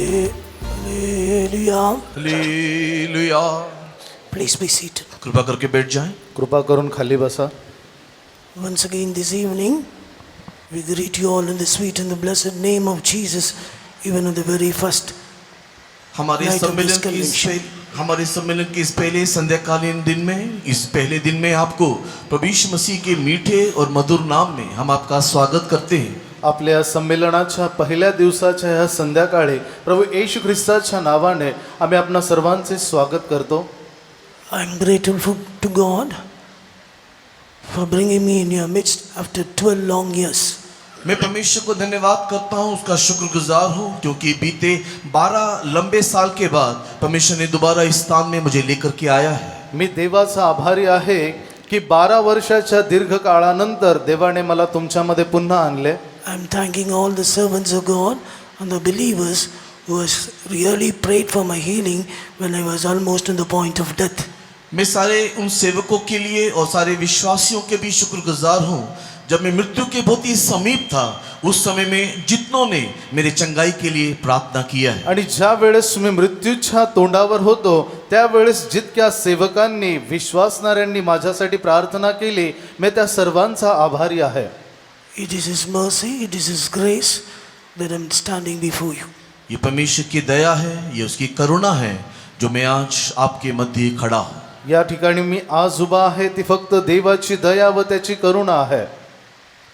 Hallelujah. Hallelujah. Please be seated. कृपा करके बैठ जाएं। कृपा करून खाली बसा. Once again this evening, we greet you all in the sweet and the blessed name of Jesus, even on the very first हमारे night of this सम्मेलन के इस पहले संध्याकालीन दिन में, इस पहले दिन में आपको प्रभु यीशु मसीह के मीठे और मधुर नाम में हम आपका स्वागत करते हैं। आपल्या संमेलनाच्या पहिल्या दिवसाच्या ह्या संध्याकाळी प्रभू येशू ख्रिस्ताच्या नावाने आम्ही आपणा सर्वांचे स्वागत करतो. I am grateful to God for bringing me in your midst after 12 long years. मैं परमेश्वर को धन्यवाद करता हूँ, उसका शुक्रगुजार हूँ, क्योंकि बीते 12 लंबे साल के बाद परमेश्वर ने दोबारा इस स्थान में मुझे लेकर के आया है. मी देवाचा आभारी आहे की 12 वर्षाच्या दीर्घ काळानंतर देवाने मला तुमच्यामध्ये पुन्हा आणले. I am thanking all the servants of God and the believers who has really prayed for my healing when I was almost on the point of death. मैं सारे उन सेवकों के लिए और सारे विश्वासियों के भी शुक्रगुजार हूँ, जब मैं मृत्यू के बहुत ही समीप था उस समय में जितनों ने मेरे चंगाई के लिए प्रार्थना किया है. आणि ज्या वेळेस मी मृत्यूच्या तोंडावर होतो त्यावेळेस जितक्या सेवकांनी विश्वासणाऱ्यांनी माझ्यासाठी प्रार्थना केली, मी त्या सर्वांचा आभारी आहे. It is His mercy, it is His grace that I am standing before you. ये परमेश्वर की दया है, ये उसकी करुणा है जो मैं आज आपके मध्य खड़ा हूँ. या ठिकाणी मी आज उभा आहे ती फक्त देवाची दया व त्याची करुणा आहे.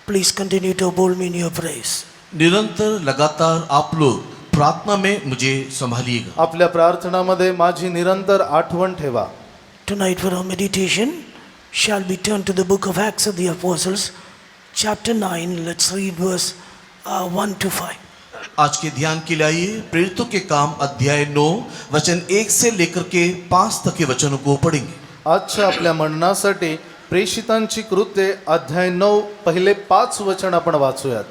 Please continue to uphold me in your praise. निरंतर लगातार आप लोग प्रार्थना में मुझे संभालिएगा. आपल्या प्रार्थनामध्ये माझी निरंतर आठवण ठेवा. Tonight for our meditation shall be turned to the book of Acts of the Apostles, chapter 9. Let's read verse 1 to 5. आज के ध्यान के लिए आइए प्रेरितों के काम अध्याय 9 वचन 1 से लेकर के 5 तक के वचनों को पढ़ेंगे. आजच्या आपल्या म्हणण्यासाठी प्रेषितांची कृत्ये अध्याय 9 पहिले 5 वचन आपण वाचूयात.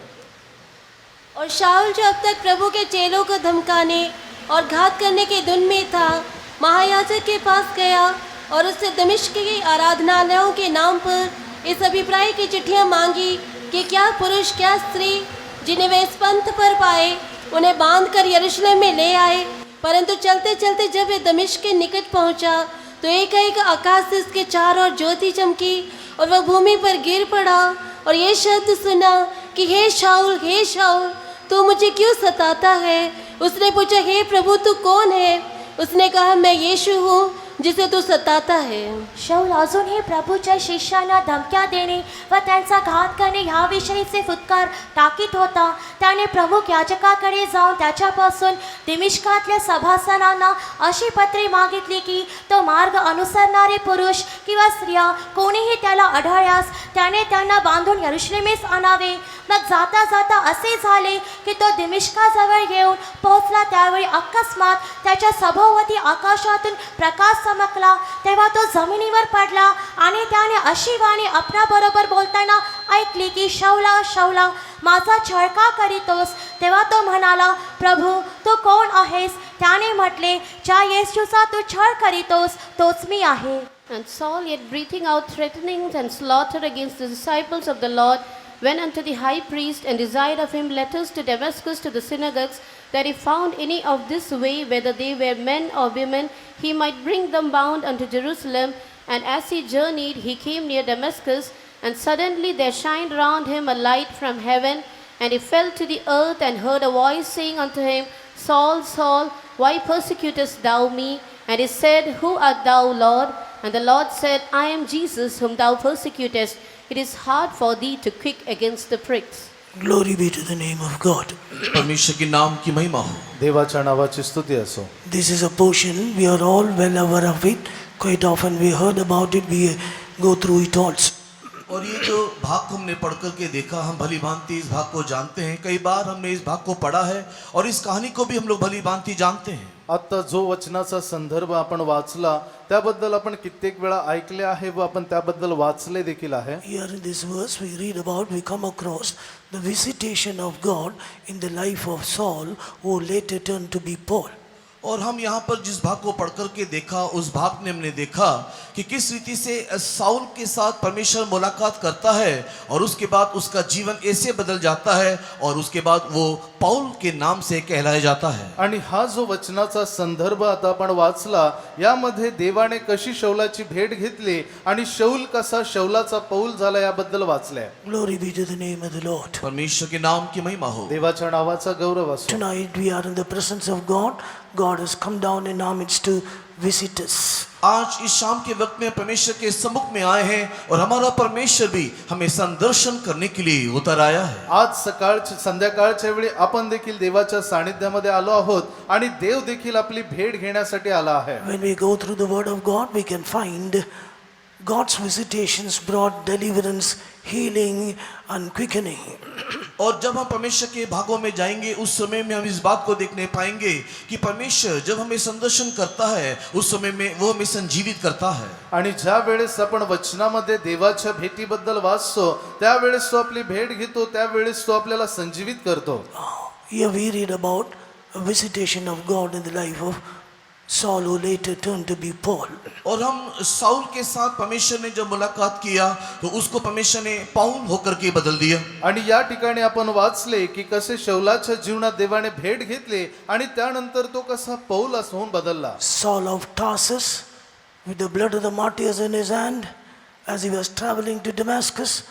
और शाऊल जो अब तक प्रभु के चेलों को धमकाने और घात करने के धुन में था, महायाजक के पास गया और उससे दमिश्क के आराधनालयों के नाम पर इस अभिप्राय की चिट्ठियां मांगी कि क्या पुरुष क्या स्त्री जिन्हें वे इस पंथ पर पाए उन्हें बांध कर यरूशलेम में ले आए. परंतु चलते चलते जब वे दमिश्क के निकट पहुंचा तो एक आकाश से उसके चारों ओर ज्योति चमकी और वह भूमि पर गिर पड़ा और ये शब्द सुना कि हे शाऊल तू मुझे क्यों सताता है. उसने पूछा, हे प्रभु तू कौन है. उसने कहा, मैं यीशु हूँ जिसे तू सताता है. शाऊल अजूनही प्रभूच्या शिष्यांना धमक्या देणे व त्यांचा घात करणे ह्याविषयीचे फुत्कार टाकीत होता. त्याने प्रमुख याजकाकडे जाऊन त्याच्यापासून दिमिश्कातल्या सभासदांना अशी पत्रे मागितली की तो मार्ग अनुसरणारे पुरुष किंवा स्त्रिया कोणीही त्याला आढळल्यास त्याने त्यांना बांधून यरूशलेमेस आणावे. मग जाता जाता असे झाले की तो दिमिश्काजवळ येऊन पोहोचला. त्यावेळी अकस्मात त्याच्या सभोवती आकाशातून प्रकाश चमकला. तेव्हा तो जमिनीवर पडला आणि त्याने अशी वाणी आपणाबरोबर बोलताना ऐकली की शौला शौला माझा छळ का करीतोस. तेव्हा तो म्हणाला, प्रभू तू कोण आहेस. त्याने म्हटले, ज्या येशूचा तू छळ करीतोस तोच मी आहे. And Saul, yet breathing out threatenings and slaughter against the disciples of the Lord, went unto the high priest and desired of him letters to Damascus to the synagogues, that if found any of this way, whether they were men or women, he might bring them bound unto Jerusalem. And as he journeyed, he came near Damascus, and suddenly there shined round him a light from heaven, and he fell to the earth and heard a voice saying unto him, Saul, Saul, why persecutest thou me? And he said, Who art thou, Lord? And the Lord said, I am Jesus whom thou persecutest. It is hard for thee to kick against the pricks. Glory be to the name of God. परमेश्वर के नाम की महिमा हो. देवाच्या नावाची स्तुती असो. This is a portion we are all well aware of it. Quite often we heard about it, we go through it also. और ये जो भाग को हमने पढ़ करके देखा, हम भली भांति इस भाग को जानते हैं. कई बार हमने इस भाग को पढ़ा है और इस कहानी को भी हम लोग भली भांति जानते हैं. आता जो वचनाचा संदर्भ आपण वाचला त्याबद्दल आपण कित्येक वेळा ऐकले आहे व आपण त्याबद्दल वाचले देखील आहे. Here in this verse we read about, we come across the visitation of God in the life of Saul, who later turned to be Paul. और हम यहाँ पर जिस भाग को पढ़ करके देखा, उस भाग में हमने देखा कि किस रीति से साउल के साथ परमेश्वर मुलाकात करता है और उसके बाद उसका जीवन ऐसे बदल जाता है और उसके बाद वो पाउल के नाम से कहलाया जाता है. आणि हा जो वचनाचा संदर्भ आता आपण वाचला, यामध्ये देवाने कशी शौलाची भेट घेतली आणि शौल कसा शौलाचा पौल झाला याबद्दल वाचलंय. Glory be to the name of the Lord. परमेश्वर के नाम की महिमा हो. देवाच्या नावाचा गौरव असो. Tonight we are in the presence of God. God has come down in our midst to visit us. आज इस शाम के वक्त में परमेश्वर के सम्मुख में आए हैं और हमारा परमेश्वर भी हमें संदर्शन करने के लिए उतर आया है. आज संध्याकाळच्या वेळी आपण देखील देवाच्या सानिध्यामध्ये आलो आहोत आणि देव देखील आपली भेट घेण्यासाठी आला आहे. When we go through the word of God, we can find God's visitations brought deliverance, healing and quickening. और जब हम परमेश्वर के भागों में जाएंगे उस समय में हम इस बात को देखने पाएंगे कि परमेश्वर जब हमें संदर्शन करता है उस समय में वो हमें संजीवित करता है. आणि ज्या वेळेस आपण वचनामध्ये देवाच्या भेटीबद्दल वाचतो, त्यावेळेस तो आपली भेट घेतो, त्यावेळेस तो आपल्याला संजीवित करतो. Here we read about a visitation of God in the life of Saul, who later turned to be Paul. और हम साउल के साथ परमेश्वर ने जब मुलाकात किया तो उसको परमेश्वर ने पाउल होकर के बदल दिया. आणि या ठिकाणी आपण वाचले की कसे शौलाच्या जीवनात देवाने भेट घेतली आणि त्यानंतर तो कसा पौल होऊन बदलला. Saul of Tarsus, with the blood of the martyrs in his hand, as he was traveling to Damascus,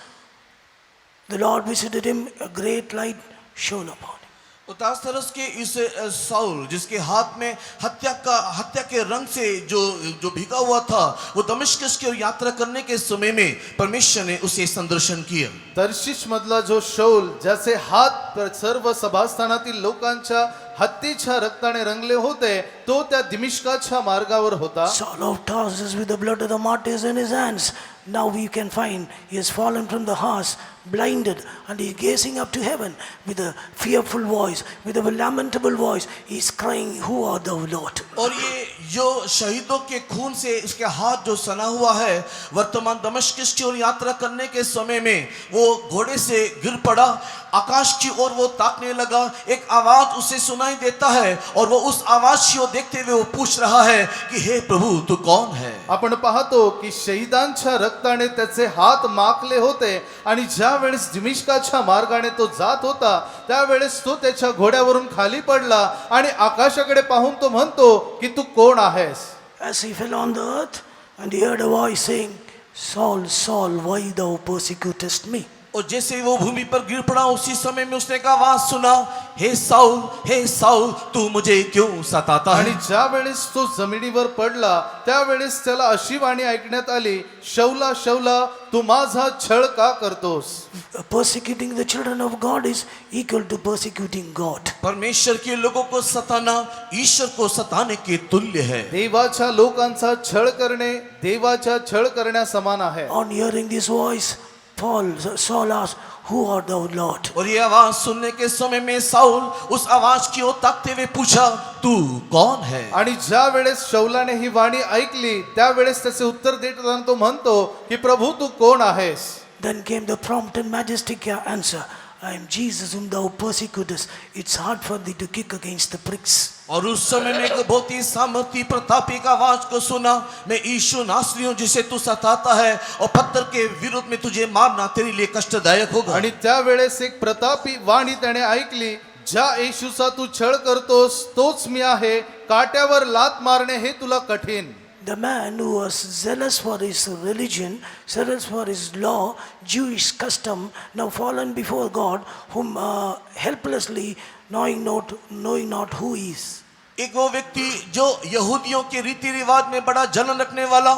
the Lord visited him, a great light shone upon him. तारसुस K is Saul जिसके हाथ में हत्या के रंग से जो भीगा हुआ था, वो दमिश्क की ओर यात्रा करने के समय में परमेश्वर ने उसे संदर्शन किया. तर्शिश मधला जो शौल, ज्याचे हात सर्व सभास्थानातील लोकांच्या हत्तीच्या रक्ताने रंगले होते, तो त्या दिमिश्काच्या मार्गावर होता. Saul of Tarsus, with the blood of the martyrs in his hands, now we can find he has fallen from the horse, blinded, and he is gazing up to heaven with a fearful voice, with a lamentable voice. He is crying, "Who art thou, Lord?" और ये जो शहीदों के खून से उसके हाथ जो सना हुआ है, वर्तमान दमिश्क की ओर यात्रा करने के समय में वो घोड़े से गिर पड़ा, आकाश की ओर वो ताकने लगा, एक आवाज उसे सुनाई देता है और वो उस आवाज की ओर देखते हुए वो पूछ रहा है कि हे प्रभु तू कौन है. आपण पाहतो की शहीदांच्या रक्ताने त्याचे हात माखले होते आणि ज्या वेळेस दिमिश्काच्या मार्गाने तो जात होता, त्यावेळेस तो त्याच्या घोड्यावरून खाली पडला आणि आकाशाकडे पाहून तो म्हणतो की तू कोण आहेस. As he fell on the earth, and he heard a voice saying, "Saul, Saul, why thou persecutest me?" और जैसे वो भूमि पर गिर पड़ा उसी समय में उसने एक आवाज सुना, हे साउल तू मुझे क्यों सताता आणि है. ज्या वेळेस तो जमिनीवर पडला, त्यावेळेस त्याला अशी वाणी ऐकण्यात आली, शौला शौला तू माझा छळ का करतोस. Persecuting the children of God is equal to persecuting God. परमेश्वर के लोगों को सताना ईश्वर को सताने के तुल्य है. देवाच्या लोकांचा छळ करणे देवाच्या छळ करण्यासमान आहे. On hearing this voice, Saul asked, "Who art thou, Lord?" और ये आवाज सुनने के समय में साउल उस आवाज की ओर ताकते हुए पूछा, तू कौन है. आणि ज्या वेळेस शौलाने ही वाणी ऐकली, त्यावेळेस त्याचे उत्तर देताना तो म्हणतो की प्रभू तू कोण आहेस. Then came the prompt and majestic answer, "I am Jesus whom thou persecutest. It's hard for thee to kick against the pricks." और उस समय में एक बहुत ही सामर्थी प्रतापी का आवाज को सुना, मैं यीशु नासरी हूं जिसे तू सताता है और पत्थर के विरुद्ध में तुझे मारना तेरे लिए कष्टदायक होगा. आणि त्यावेळेस एक प्रतापी वाणी त्याने ऐकली, ज्या येशूचा तू छळ करतोस तोच मी आहे, काट्यावर लात मारणे हे तुला कठीण. The man who was zealous for his religion, zealous for his law, Jewish custom, now fallen before God, whom helplessly knowing not who he is. एक वो व्यक्ति जो यहूदियों के रीति रिवाज में बड़ा जलन रखने वाला,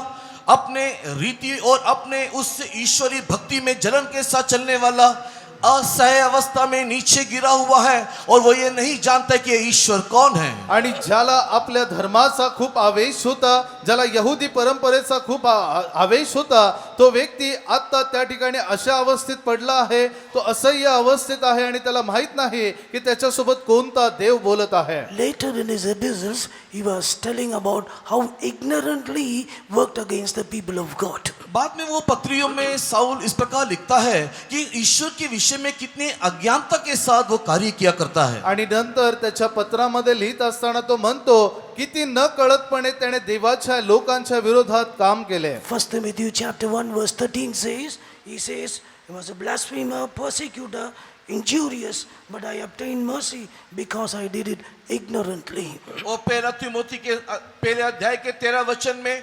अपने रीति और अपने उस ईश्वरी भक्ति में जलन के साथ चलने वाला, असह्य अवस्था में नीचे गिरा हुआ है और वो ये नहीं जानता कि ये ईश्वर कौन है. आणि ज्याला आपल्या धर्माचा खूप आवेश होता, ज्याला यहुदी परंपरेचा खूप आवेश होता, तो व्यक्ती आता त्या ठिकाणी अशा अवस्थेत पडला आहे, तो असह्य अवस्थेत आहे आणि त्याला माहित नाही की त्याच्यासोबत कोणता देव बोलत आहे. Later in his epistles, he was telling about how ignorantly he worked against the people of God. बाद में वो पत्रियों में साउल इस प्रकार लिखता है कि ईश्वर के विषय विषय में कितने अज्ञानता के साथ वो कार्य किया करता है। आणि नंतर त्याच्या पत्रामध्ये लिहित असताना तो म्हणतो किती न कळतपणे त्याने देवाच्या लोकांच्या विरोधात काम केले. 1 Timothy chapter 1 verse 13 says, he says, he was a blasphemer, persecutor, injurious, but I obtained mercy because I did it ignorantly. और पहला तिमोथी के पहले अध्याय के 13 वचन में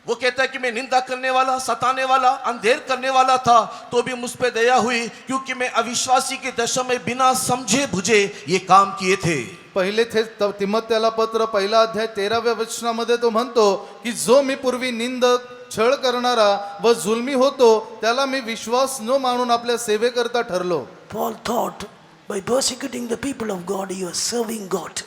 वो कहता है कि मैं निंदा करने वाला, सताने वाला, अंधेर करने वाला था, तो भी मुझ पे दया हुई क्योंकि मैं अविश्वासी की दशा में बिना समझे बुझे ये काम किए थे. पहिले तिमोथेला पत्र पहिला अध्याय 13व्या वचनामध्ये तो म्हणतो की जो मी पूर्वी निंदक, छळ करणारा व जुलमी होतो त्याला मी विश्वास न मानून आपल्या सेवेकरता ठरलो. Paul thought by persecuting the people of God, he was serving God.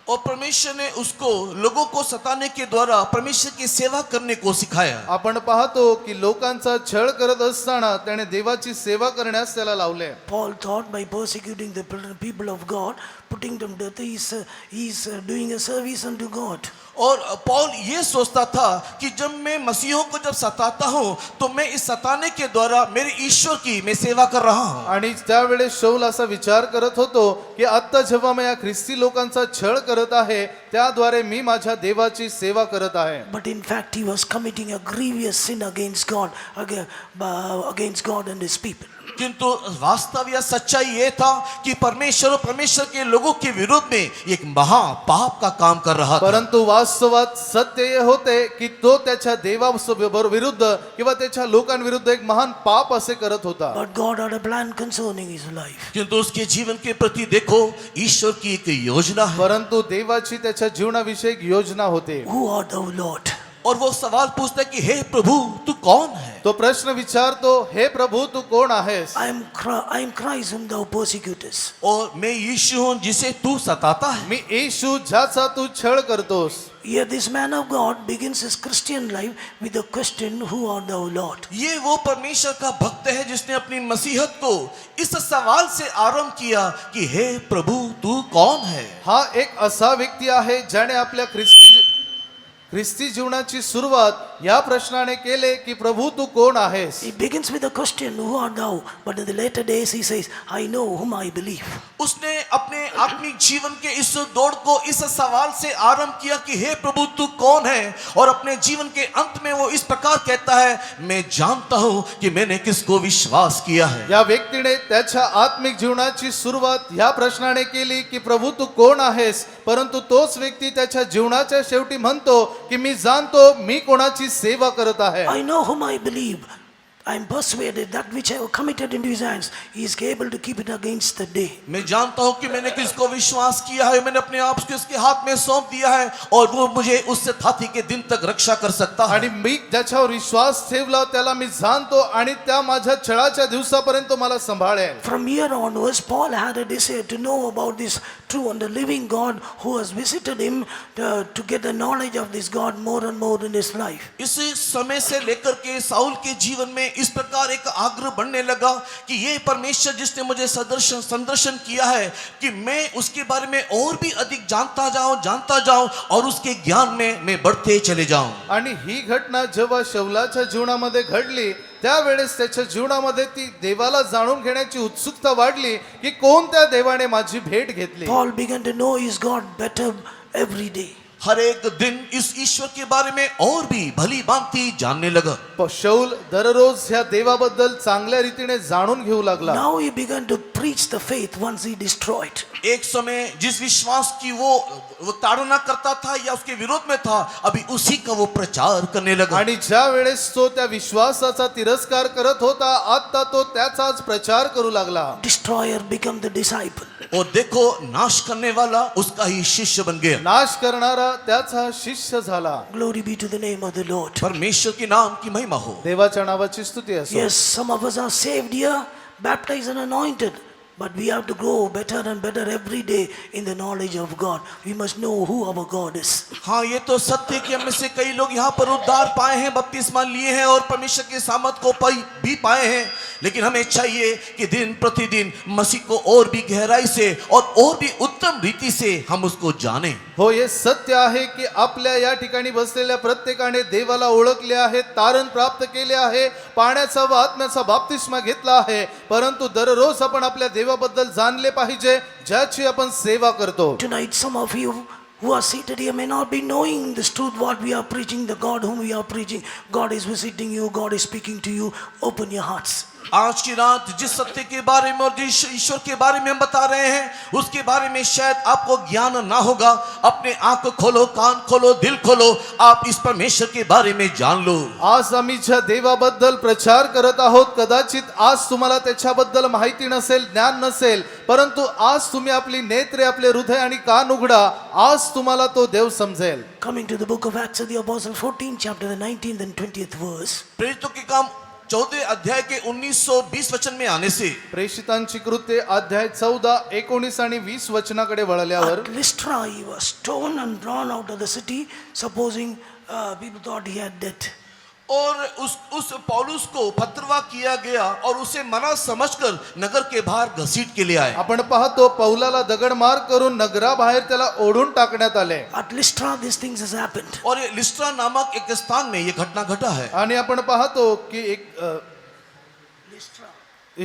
और परमेश्वर ने उसको लोगों को सताने के द्वारा परमेश्वर की सेवा करने को सिखाया. आपण पाहतो की लोकांचा छळ करत असताना त्याने देवाची सेवा करण्यास त्याला लावले. Paul thought by persecuting the people of God, putting them to death, he is doing a service unto God. और पौल ये सोचता था कि जब मैं मसीहों को जब सताता हूँ तो मैं इस सताने के द्वारा मेरे ईश्वर की मैं सेवा कर रहा हूँ. आणि त्यावेळेस शौल असा विचार करत होतो की आता जेव्हा मी या ख्रिस्ती लोकांचा छळ करत आहे त्याद्वारे मी माझ्या देवाची सेवा करत आहे. But in fact, he was committing a grievous sin against God, against God and his people. किंतु वास्तव या सच्चाई ये था कि परमेश्वर और परमेश्वर के लोगों के विरोध में एक महा पाप का काम कर रहा था. परंतु वास्तवात सत्य हे होते की तो त्याच्या देवाविरुद्ध किंवा त्याच्या लोकांविरुद्ध एक महान पाप असे करत होता. But God had a plan concerning his life. किंतु उसके जीवन के प्रति देखो ईश्वर की एक योजना है. परंतु देवाची त्याच्या जीवनाविषयी एक योजना होते. Who art thou, Lord? और वो सवाल पूछता है कि हे प्रभु तू कौन है. तो प्रश्न विचारतो हे प्रभु तू कोण आहेस. I am Christ whom thou persecutest. और मैं यीशु हूँ जिसे तू सताता है. मी येशू ज्याचा तू छळ करतोस. Here this man of God begins his Christian life with the question, who art thou, Lord? ये वो परमेश्वर का भक्त है जिसने अपनी मसीहत को इस सवाल से आरंभ किया कि हे प्रभु तू कौन है. हा एक असा व्यक्ती आहे ज्याने आपल्या ख्रिस्ती जीवनाची सुरुवात या प्रश्नाने केले की प्रभु तू कोण आहेस. He begins with the question, who art thou? But in the later days he says, I know whom I believe. उसने अपने आत्मिक जीवन के इस दौड़ को इस सवाल से आरंभ किया कि हे प्रभु तू कौन है, और अपने जीवन के अंत में वो इस प्रकार कहता है मैं जानता हूं कि मैंने किसको विश्वास किया है. या व्यक्तीने त्याच्या आत्मिक जीवनाची सुरुवात या प्रश्नाने केली की प्रभु तू कोण आहेस. परंतु तोच व्यक्ती त्याच्या जीवनाच्या शेवटी म्हणतो की मी जाणतो मी कोणाची सेवा करत आहे. I know whom I believe. I am persuaded that which I have committed into his hands, he is able to keep it against the day. मैं जानता हूं कि मैंने किसको विश्वास किया है, मैंने अपने आप को उसके हाथ में सौंप दिया है और वो मुझे उससे थाती के दिन तक रक्षा कर सकता है. आणि मी ज्याच्यावर विश्वास ठेवला त्याला मी जाणतो आणि त्या माझ्या छळाच्या दिवसापर्यंत मला सांभाळेल. From here onwards, Paul had a desire to know about this true and the living God who has visited him to get the knowledge of this God more and more in his life. इस समय से लेकर के Saul के जीवन में इस प्रकार एक आग्रह बढ़ने लगा कि ये परमेश्वर जिसने मुझे संदर्शन किया है कि मैं उसके बारे में और भी अधिक जानता जाऊं और उसके ज्ञान में मैं बढ़ते चले जाऊं. आणि ही घटना जेव्हा शौलाच्या जीवनामध्ये घडली त्यावेळेस त्याच्या जीवनामध्ये ती देवाला जाणून घेण्याची उत्सुकता वाढली की कोणत्या देवाने माझी भेट घेतली. Paul began to know his God better every day. हर एक दिन इस ईश्वर के बारे में और भी भली भांति जानने लगा. शौल दररोज ह्या देवाबद्दल चांगल्या रीतीने जाणून घेऊ लागला. Now he began to preach the faith once he destroyed. एक समय जिस विश्वास की वो ताड़ना करता था या उसके विरोध में था, अभी उसी का वो प्रचार करने लगा. आणि ज्या वेळेस तो त्या विश्वासाचा तिरस्कार करत होता आता तो त्याचाच प्रचार करू लागला. Destroyer became the disciple. और देखो नाश करने वाला उसका ही शिष्य बन गया. नाश करणारा त्याचा शिष्य झाला. Glory be to the name of the Lord. परमेश्वर के नाम की महिमा हो. देवाच्या नावाची स्तुती असो. Yes, some of us are saved here, baptized and anointed. But we have to grow better and better every day in the knowledge of God. We must know who our God is. हाँ, ये तो सत्य है कि हम में से कई लोग यहाँ पर उद्धार पाए हैं, बपतिस्मा लिए हैं और परमेश्वर के सामर्थ को भी पाए हैं, लेकिन हमें चाहिए कि दिन प्रतिदिन मसीह को और भी गहराई से और भी उत्तम रीति से हम उसको जाने। हो, हे सत्य आहे की आपल्या या ठिकाणी बसलेल्या प्रत्येकाने देवाला ओळखले आहे, तारण प्राप्त केले आहे, पाण्याचा व आत्म्याचा बाप्तिस्मा घेतला आहे, परंतु दररोज आपण आपल्या देवाबद्दल जाणले पाहिजे, ज्याची आपण सेवा करतो. Tonight, some of you who are seated here may not be knowing this truth, what we are preaching, the God whom we are preaching. God is visiting you, God is speaking to you. Open your hearts. आज की रात जिस सत्य के बारे में और जिस ईश्वर के बारे में हम बता रहे हैं, उसके बारे में शायद आपको ज्ञान ना होगा. अपने आंख खोलो, कान खोलो, दिल खोलो, आप इस परमेश्वर के बारे में जान लो. आज आम्ही ज्या देवाबद्दल प्रचार करत आहोत, कदाचित आज तुम्हाला त्याच्याबद्दल माहिती नसेल, ज्ञान नसेल, परंतु आज तुम्ही आपली नेत्रे, आपले हृदय आणि कान उघडा, आज तुम्हाला तो देव समजेल. Coming to the book of Acts of the Apostle, 14th chapter, the 19th and 20th verse. प्रेरितों के काम 14 अध्याय के 19-20 वचन में आने से प्रेषितांची कृत्ये अध्याय 14, 19 आणि 20 वचनाकडे वळल्यावर At Lystra, he was stoned and drawn out of the city, supposing people thought he had death. और उस पौलुस को पथरवा किया गया और उसे मना समझकर नगर के बाहर घसीट के ले आए. आपण पाहतो पौलाला दगडमार करून नगराबाहेर त्याला ओढून टाकण्यात आले. At Lystra, these things has happened. और ये लिस्ट्रा नामक एक स्थान में ये घटना घटा है. आणि आपण पाहतो की एक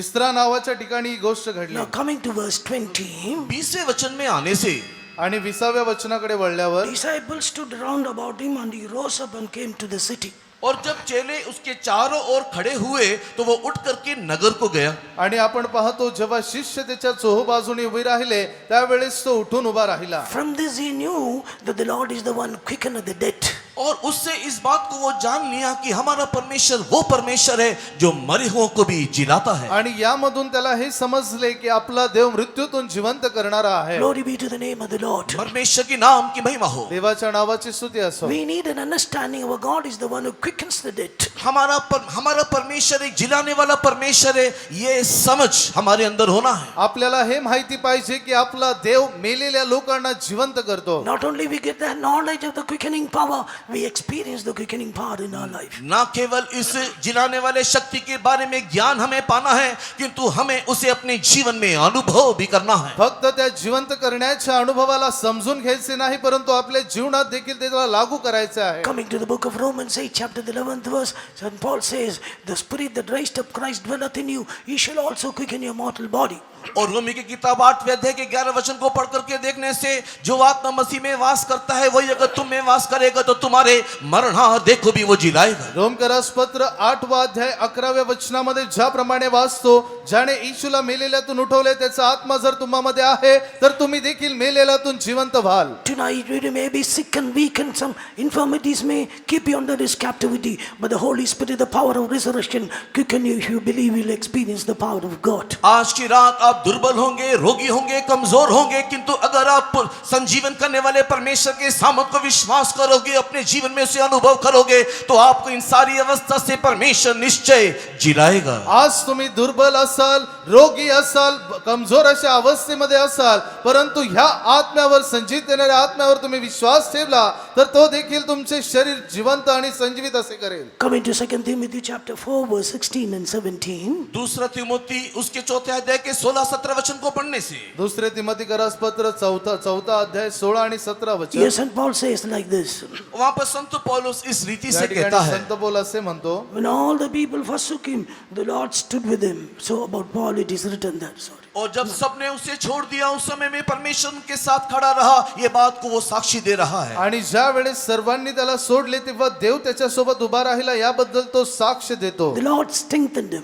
इस्रा नावाच्या ठिकाणी ही गोष्ट घडली. Now coming to verse 20, 20वें वचन में आने से आणि 20व्या वचनाकडे वळल्यावर disciples stood round about him and he rose up and came to the city. और जब चेले उसके चारों ओर खड़े हुए तो वो उठ करके नगर को गया. आणि आपण पाहतो जेव्हा शिष्य त्याच्या चोहोबाजूने उभे राहिले, त्यावेळेस तो उठून उभा राहिला. From this he knew that the Lord is the one who quickeneth the dead. और उससे इस बात को वो जान लिया कि हमारा परमेश्वर वो परमेश्वर है जो मरे हुओं को भी जिलाता है. आणि यामधून त्याला हे समजले की आपला देव मृत्यूतून जिवंत करणारा आहे. Glory be to the name of the Lord. परमेश्वर की नाम की महिमा हो. देवाच्या नावाची स्तुती असो. We need an understanding our God is the one who quickens the dead. हमारा परमेश्वर एक जिलाने वाला परमेश्वर है, ये समझ हमारे अंदर होना है. आपल्याला हे माहिती पाहिजे की आपला देव मेलेल्या लोकांना जिवंत करतो. Not only we get the knowledge of the quickening power, we experience the quickening power in our life. ना केवल इस जिलाने वाले शक्ति के बारे में ज्ञान हमें पाना है, किंतु हमें उसे अपने जीवन में अनुभव भी करना है. फक्त त्या जिवंत करण्याच्या अनुभवाला समजून घ्यायचे नाही, परंतु आपल्या जीवनात देखील त्याला लागू करायचे आहे. Coming to the book of Romans 8, chapter the 11th verse, St. Paul says, the spirit that raised up Christ dwelleth in you, he shall also quicken your mortal body. और रोमी की किताब 8वें अध्याय के 11 वचन को पढ़ करके देखने से जो आत्मा मसीह में वास करता है वही अगर तुम में वास करेगा तो तुम्हारे मरणार देखो भी वो जिलाएगा. रोमकरास पत्र 8वा अध्याय 11व्या वचनामध्ये ज्याप्रमाणे वाचतो, ज्याने येशूला मेलेल्यातून उठवले त्याचा आत्मा जर तुम्हामध्ये आहे तर तुम्ही देखील मेलेल्यातून जिवंत व्हाल. Tonight you may be sick and weak and some infirmities may keep you under this captivity, but the Holy Spirit, the power of resurrection, quicken you. If you believe, you'll experience the power of God. आज की रात आप दुर्बल होंगे, रोगी होंगे, कमजोर होंगे, किंतु अगर आप संजीवन करने वाले परमेश्वर के सामर्थ को विश्वास करोगे, अपने जीवन में उसे अनुभव करोगे, तो आपको इन सारी अवस्था से परमेश्वर निश्चय जिलाएगा. आज तुम्ही दुर्बल असाल, रोगी असाल, कमजोर अशा अवस्थेमध्ये असाल, परंतु ह्या आत्म्यावर, संजीवित येणाऱ्या आत्म्यावर तुम्ही विश्वास ठेवला तर तो देखील तुमचे शरीर जिवंत आणि संजीवित असे करेल. Coming to 2 Timothy chapter 4 verse 16 and 17. दूसरा तिमोथी उसके 4थे अध्याय के 16-17 वचन को पढ़ने से दुसरे तिमोथीकरास पत्र 4था अध्याय 16 आणि 17 वचन. Here St. Paul says like this. वहां पर संत पौलुस इस रीति या से ठिकाणी कहता है. संत पौल असे म्हणतो, When all the people forsook him, the Lord stood with him. So about Paul it is written there. Sorry. और जब सबने उसे छोड़ दिया उस समय में परमेश्वर उनके साथ खड़ा रहा, ये बात को वो साक्षी दे रहा है. आणि ज्या वेळेस सर्वांनी त्याला सोडले तेव्हा देव त्याच्या सोबत उभा राहिला याबद्दल तो साक्ष देतो. The Lord strengthened him.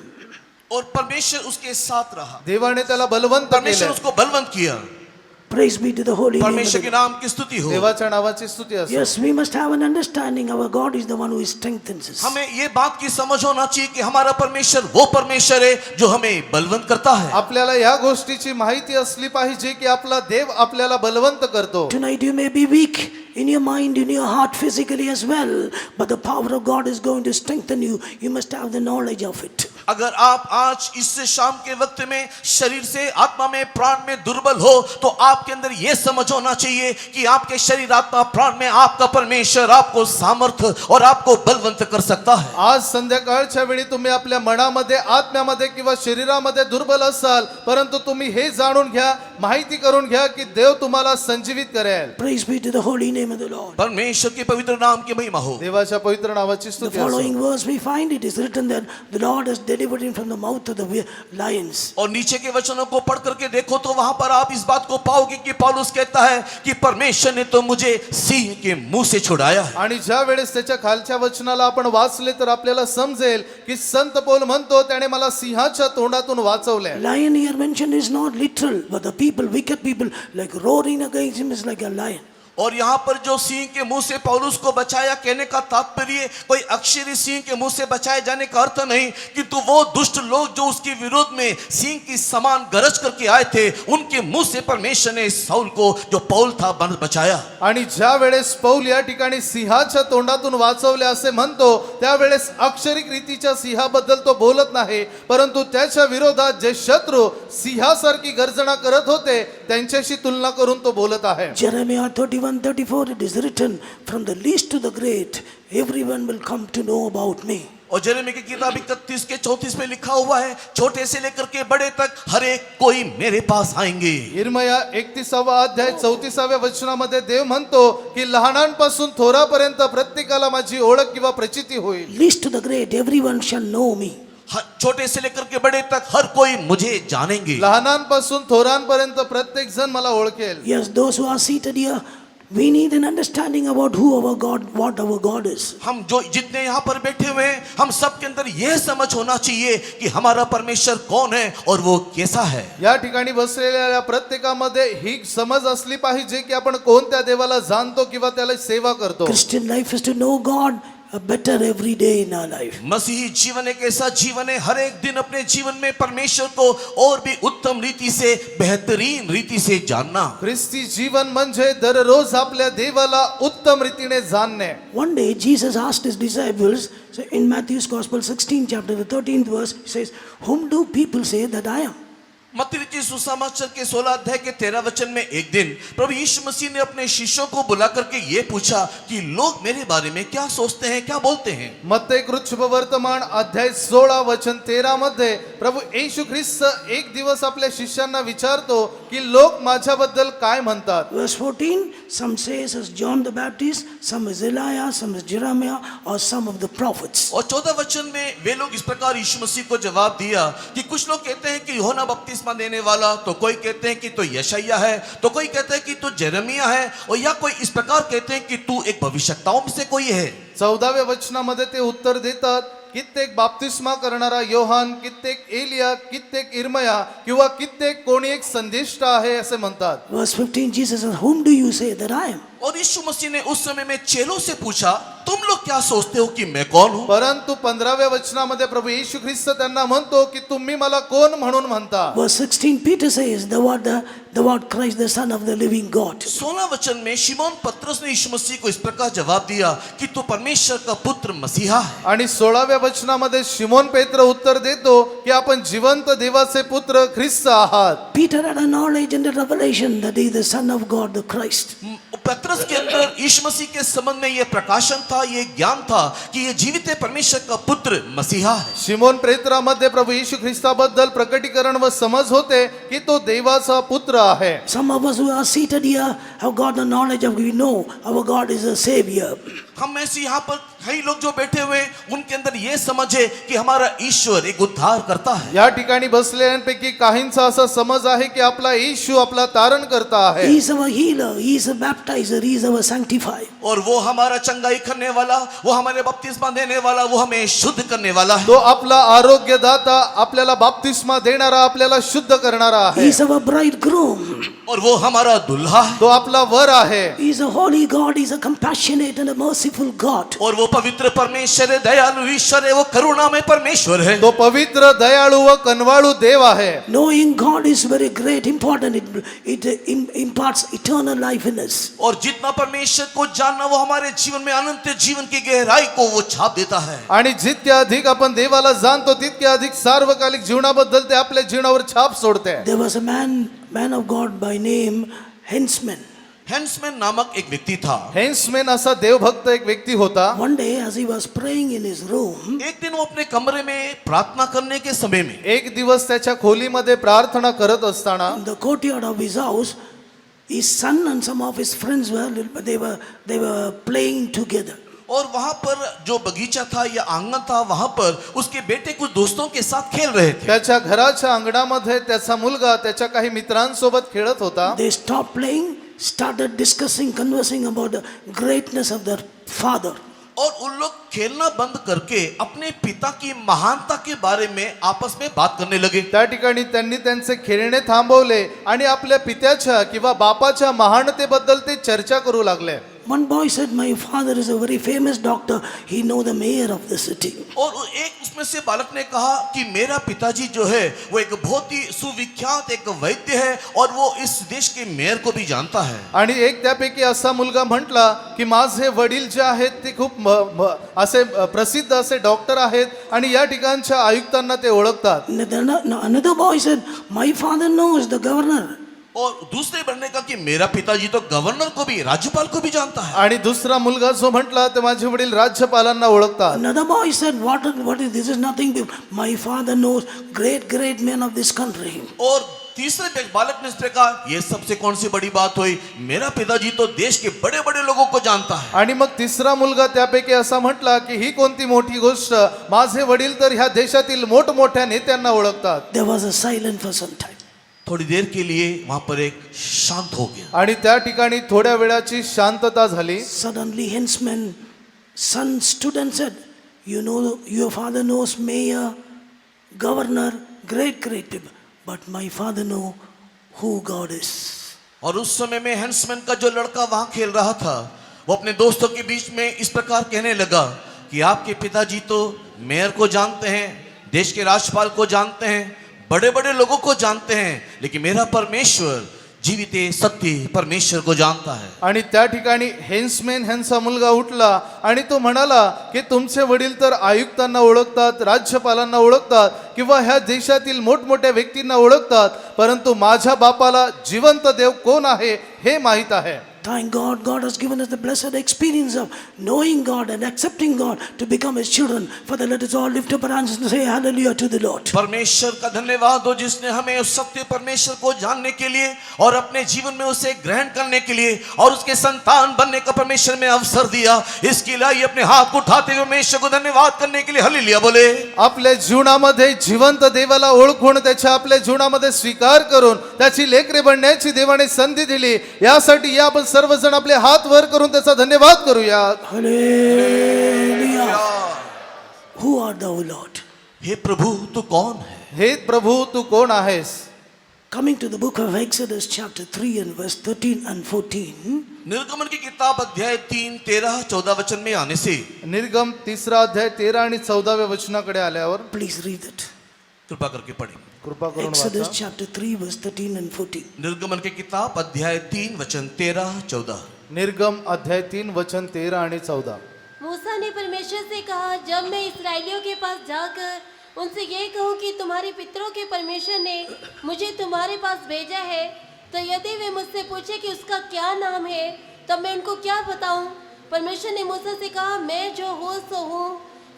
और परमेश्वर उसके साथ रहा, देवाने त्याला बलवंत परमेश्वर केले. उसको बलवंत किया. Praise be to the holy name of परमेश्वर के the नाम की स्तुति हो. देवाच्या नावाची स्तुती असो. Yes, we must have an understanding. Our God is the one who strengthens us. हमें ये बात की समझ होना चाहिए कि हमारा परमेश्वर वो परमेश्वर है जो हमें बलवंत करता है. आपल्याला या गोष्टीची माहिती असली पाहिजे की आपला देव आपल्याला बलवंत करतो. Tonight you may be weak in your mind, in your heart, physically as well, but the power of God is going to strengthen you. You must have the knowledge of it. अगर आप आज इस शाम के वक्त में शरीर से, आत्मा में, प्राण में दुर्बल हो तो आपके अंदर यह समझ होना चाहिए कि आपके शरीर, आत्मा, प्राण में आपका परमेश्वर आपको सामर्थ्य और आपको बलवंत कर सकता है. आज संध्याकाळच्या वेळी तुम्ही आपल्या मनामध्ये, आत्म्यामध्ये किंवा शरीरामध्ये दुर्बल असाल, परंतु तुम्ही हे जाणून घ्या, माहिती करून घ्या की देव तुम्हाला संजीवित करेल. Praise be to the holy name of the Lord. परमेश्वर के पवित्र नाम की महिमा हो. देवाच्या पवित्र नावाची The स्तुती असो. following verse we find it is written that the Lord has delivered him from the mouth of the lions. और नीचे के वचनों को पढ़ करके देखो तो वहां पर आप इस बात को पाओगे कि पौलुस कहता है कि परमेश्वर ने तो मुझे सिंह के मुंह से छुड़ाया. आणि ज्या वेळेस त्याच्या खालच्या वचनाला आपण वाचले तर आपल्याला समजेल की संत पौल म्हणतो त्याने मला सिंहाच्या तोंडातून वाचवले. Lion here mentioned is not literal, but the people, wicked people, like roaring against him is like a lion. और यहाँ पर जो सिंह के मुंह से पौलुस को बचाया कहने का तात्पर्य कोई अक्षरी सिंह के मुंह से बचाए जाने का अर्थ नहीं, किंतु वो दुष्ट लोग जो उसके विरोध में सिंह की समान गरज करके आए थे उनके मुंह से परमेश्वर ने साउल को जो पौल था बचाया. आणि ज्या वेळेस पौल या ठिकाणी सिंहाच्या तोंडातून वाचवले असे म्हणतो त्यावेळेस अक्षरिक रीतीच्या सिंहाबद्दल तो बोलत नाही, परंतु त्याच्या विरोधात जे शत्रू सिंहासारखी गर्जना करत होते त्यांच्याशी तुलना करून तो बोलत आहे. Jeremiah 31:34 it is written, from the least to the great, everyone will come to know about me. और यिर्मयाह की किताब 31 के 34 में लिखा हुआ है, छोटे से लेकर के बड़े तक हर एक कोई मेरे पास आएंगे. यिर्मया 31वा अध्याय 34व्या वचनामध्ये देव म्हणतो की लहानांपासून थोरापर्यंत प्रत्येकाला माझी ओळख किंवा प्रचिती होईल. Least to the great, everyone shall know me. छोटे से लेकर के बड़े तक हर कोई मुझे जानेंगे. लहानांपासून थोरांपर्यंत प्रत्येक जण मला ओळखेल. Yes, those who are seated here, we need an understanding about who our God, what our God is. हम जो जितने यहाँ पर बैठे हुए हैं हम सब के अंदर यह समझ होना चाहिए कि हमारा परमेश्वर कौन है और वो कैसा है. या ठिकाणी बसलेल्या प्रत्येकामध्ये ही समज असली पाहिजे की आपण कोणत्या देवाला जाणतो किंवा त्याला सेवा करतो. Christian life is to know God better every day in our life. मसीही जीवन एक ऐसा जीवन है हर एक दिन अपने जीवन में परमेश्वर को और भी उत्तम रीति से बेहतरीन रीति से जानना. ख्रिस्ती जीवन म्हणजे दररोज आपल्या देवाला उत्तम रीतीने जाणणे. One day Jesus asked his disciples, so in Matthew's Gospel 16 chapter the 13th verse, he says, whom do people say that I am? मत्ती रचित सुसमाचार के 16 अध्याय के 13 वचन में एक दिन प्रभु यीशु मसीह ने अपने शिष्यों को बुला करके ये पूछा कि लोग मेरे बारे में क्या सोचते हैं, क्या बोलते हैं. मत्ती वर्तमान अध्याय 16 वचन 13 मध्ये प्रभू येशू ख्रिस्त एक दिवस आपल्या शिष्यांना विचारतो की लोक माझ्याबद्दल काय म्हणतात. Verse 14, some says as John the Baptist, some is Elijah, some is Jeremiah, or some of the prophets. और 14 वचन में वे लोग इस प्रकार यीशु मसीह को जवाब दिया कि कुछ लोग कहते हैं कि यूहन्ना बपतिस्मा देने वाला, तो कोई कहते हैं कि तो यशायाह है, तो कोई कहते हैं कि तू जेरेमिया है, और या कोई इस प्रकार कहते हैं कि तू एक भविष्यवक्ताओं में से कोई है. 14व्या वचनामध्ये ते उत्तर देतात, कित्येक बाप्तिस्मा करणारा योहान, कित्येक एलिया, कित्येक इर्मया किंवा कित्येक कोणी एक संदेष्टा आहे असे म्हणतात. Verse 15, Jesus says, whom do you say that I am? और यीशु मसीह ने उस समय में चेलों से पूछा तुम लोग क्या सोचते हो कि मैं कौन हूं. परंतु 15व्या वचनामध्ये प्रभू येशू ख्रिस्त त्यांना म्हणतो की तुम्ही मला कोण म्हणून म्हणता. Verse 16, Peter says, the word Christ, the Son of the living God. 16 वचन में शिमोन पतरस ने यीशु मसीह को इस प्रकार जवाब दिया कि तू परमेश्वर का पुत्र मसीहा है. आणि 16व्या वचनामध्ये शिमोन पेत्र उत्तर देतो की आपण जिवंत देवाचे पुत्र ख्रिस्त आहात. Peter had a knowledge and a revelation that he is the Son of God, the Christ. पतरस के अंदर यीशु मसीह के संबंध में यह प्रकाशन था, यह ज्ञान था कि यह जीवित परमेश्वर का पुत्र मसीहा है. शिमोन पेत्रामध्ये प्रभू येशू ख्रिस्ताबद्दल प्रकटीकरण व समज होते की तो देवाचा पुत्र आहे. Some of us who are seated here have got the knowledge of, we know our God is a Savior. हम ऐसे यहाँ पर कई लोग जो बैठे हुए हैं उनके अंदर यह समझ है कि हमारा ईश्वर एक उद्धार करता है. या ठिकाणी बसलेल्यांपैकी काहींचा असा समज आहे की आपला येशू आपला तारण करता आहे. He is our healer, he is a baptizer, he is our sanctifier. और वो हमारा चंगाई करने वाला, वो हमारे बपतिस्मा देने वाला, वो हमें शुद्ध करने वाला है. तो आपला आरोग्यदाता, आपल्याला बाप्तिस्मा देणारा, आपल्याला शुद्ध करणारा He आहे. is our bridegroom. और वो हमारा दुल्हा है. तो आपला वर आहे. He is a holy God, he is a compassionate and a merciful God. और वो पवित्र परमेश्वर है, दयालु ईश्वर है, वो करुणामय परमेश्वर है. तो पवित्र, दयाळू व कनवाळू देव आहे. Knowing God is very great, important. It imparts eternal life in us. और जितना परमेश्वर को जानना वो हमारे जीवन में अनंत जीवन की गहराई को वो छाप देता है. आणि जितक्या अधिक आपण देवाला जाणतो तितक्या अधिक सार्वकालिक जीवनाबद्दल ते आपल्या जीवनावर छाप सोडते. There was a man of God by name Hensman. हेंसमैन नामक एक व्यक्ति था। हेन्समेन असा देवभक्त एक व्यक्ती होता. One day, as he was praying in his room, एक दिन वो अपने कमरे में प्रार्थना करने के समय में एक दिवस त्याच्या खोलीमध्ये प्रार्थना करत असताना in the courtyard of his house, his son and some of his friends were playing together. और वहां पर जो बगीचा था या आंगन था, वहां पर उसके बेटे कुछ दोस्तों के साथ खेल रहे थे। त्याच्या घराच्या अंगणामध्ये त्याचा मुलगा त्याच्या काही मित्रांसोबत खेळत होता. They stopped playing, started discussing, conversing about the greatness of their father. और उन लोग खेलना बंद करके अपने पिता की महानता के बारे में आपस में बात करने लगे। त्या ठिकाणी त्यांनी त्यांचे खेळणे थांबवले आणि आपल्या पित्याच्या किंवा बापाच्या महानतेबद्दल ते चर्चा करू लागले. One boy said, "My father is a very famous doctor. He knows the mayor of the city." और एक उसमें से बालक ने कहा कि मेरा पिताजी जो है वो एक बहुत ही सुविख्यात एक वैद्य है और वो इस देश के मेयर को भी जानता है। आणि एक त्यापैकी असा मुलगा म्हटला की माझे वडील जे आहेत ते खूप असे प्रसिद्ध असे डॉक्टर आहेत आणि या ठिकाणच्या आयुक्तांना ते ओळखतात. Another boy said, "My father knows the governor." और दूसरे बनने का कि मेरा पिताजी तो गवर्नर को भी, राज्यपाल को भी जानता है। आणि दुसरा मुलगा जो म्हटला ते माझे वडील राज्यपालांना ओळखतात. Another boy said, "What is this? Is nothing. My father knows great men of this country." और तीसरे बालक ने इसने कहा ये सबसे कौन सी बड़ी बात हुई, मेरा पिताजी तो देश के बड़े बड़े लोगों को जानता है। आणि मग तिसरा मुलगा त्यापैकी असा म्हटला की ही कोणती मोठी गोष्ट, माझे वडील तर ह्या देशातील मोठमोठ्या नेत्यांना ओळखतात. There was a silence for some time. थोड़ी देर के लिए वहां पर एक शांत हो गया। आणि त्या ठिकाणी थोड्या वेळाची शांतता झाली. Suddenly, henchman's son stood and said, "You know, your father knows mayor, governor, great people, but my father know who God is." और उस समय में हेंसमैन का जो लड़का वहां खेल रहा था, वो अपने दोस्तों के बीच में इस प्रकार कहने लगा कि आपके पिताजी तो मेयर को जानते हैं, देश के राज्यपाल को जानते हैं, बड़े बड़े लोगों को जानते हैं, लेकिन मेरा परमेश्वर जीवित सत्य परमेश्वर को जानता है। आणि त्या ठिकाणी हेन्समॅन ह्यांचा मुलगा उठला आणि तो म्हणाला की तुमचे वडील तर आयुक्तांना ओळखतात, राज्यपालांना ओळखतात किंवा ह्या देशातील मोठमोठ्या व्यक्तींना ओळखतात, परंतु माझ्या बापाला जिवंत देव कोण आहे हे माहीत आहे. Thank God, God has given us the blessed experience of knowing God and accepting God to become His children. Father, let us all lift up our hands and say hallelujah to the Lord. परमेश्वर का धन्यवाद हो जिसने हमें उस सत्य परमेश्वर को जानने के लिए और अपने जीवन में उसे ग्रहण करने के लिए और उसके संतान बनने का परमेश्वर में अवसर दिया। इसके लिए अपने हाथ को उठाते हुए परमेश्वर को धन्यवाद करने के लिए हालेलुया बोले। आपल्या जीवनामध्ये जिवंत देवाला ओळखून त्याच्या आपल्या जीवनामध्ये स्वीकार करून त्याची लेकरे बनण्याची देवाने संधी दिली, यासाठी या आपण सर्वजण आपले हात वर करून त्याचा धन्यवाद करूया. Hallelujah. Who art thou, Lord? हे प्रभु तू कौन है? हे प्रभू तू कोण आहेस? Coming to the book of Exodus chapter 3 and verse 13 and 14. निर्गमन की किताब अध्याय 3, 13, 14 वचन में आने से निर्गम 3 अध्याय 13 आणि 14 वचनाकडे आल्यावर Please read it. कृपा करके पढ़ें। कृपा करून Exodus वाचा. chapter 3 verse 13 and 14. निर्गमन की किताब अध्याय 3 वचन 13, 14। निर्गम अध्याय 3 वचन 13 आणि 14. मूसा ने परमेश्वर से कहा, जब मैं इस्राएलियों के पास जाकर उनसे ये कहूँ कि तुम्हारे पितरों के परमेश्वर ने मुझे तुम्हारे पास भेजा है, तो यदि वे मुझसे पूछे कि उसका क्या नाम है, तब मैं उनको क्या बताऊँ? परमेश्वर ने मूसा से कहा, मैं जो हूँ सो हूँ।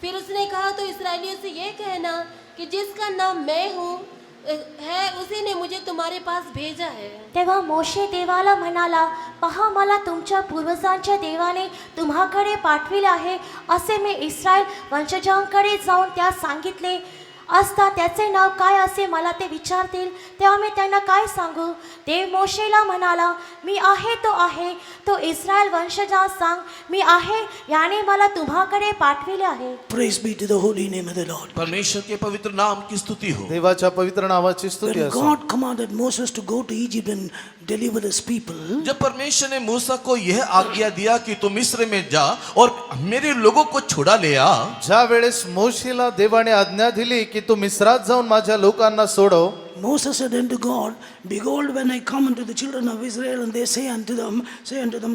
फिर उसने कहा, तो इस्राएलियों से ये कहना कि जिसका नाम मैं हूँ है, उसी ने मुझे तुम्हारे पास भेजा है. तेव्हा मोशे देवाला म्हणाला, पहा मला तुमच्या पूर्वजांच्या देवाने तुम्हाकडे पाठविले आहे. असे मी इस्रायल वंशजांकडे जाऊन त्यास सांगितले असता त्याचे नाव काय असे मला ते विचारतील, तेव्हा मी त्यांना काय सांगू? देव मोशेला म्हणाला, मी आहे तो इस्रायल वंशजांस सांग, मी आहे याने मला तुम्हाकडे पाठविले आहे. Praise be to the holy name of the Lord. परमेश्वर के पवित्र नाम की स्तुति हो। देवाच्या पवित्र नावाची स्तुती When असो. God commanded Moses to go to Egypt and deliver his people, जब परमेश्वर ने मूसा को यह आज्ञा दिया कि तू मिस्र में जा और मेरे लोगों को छुड़ा ले आ, ज्या वेळेस मोशेला देवाने आज्ञा दिली की तू मिस्रात जाऊन माझ्या लोकांना सोडव, Moses said unto God, Behold, when I come unto the children of Israel, and they say unto them,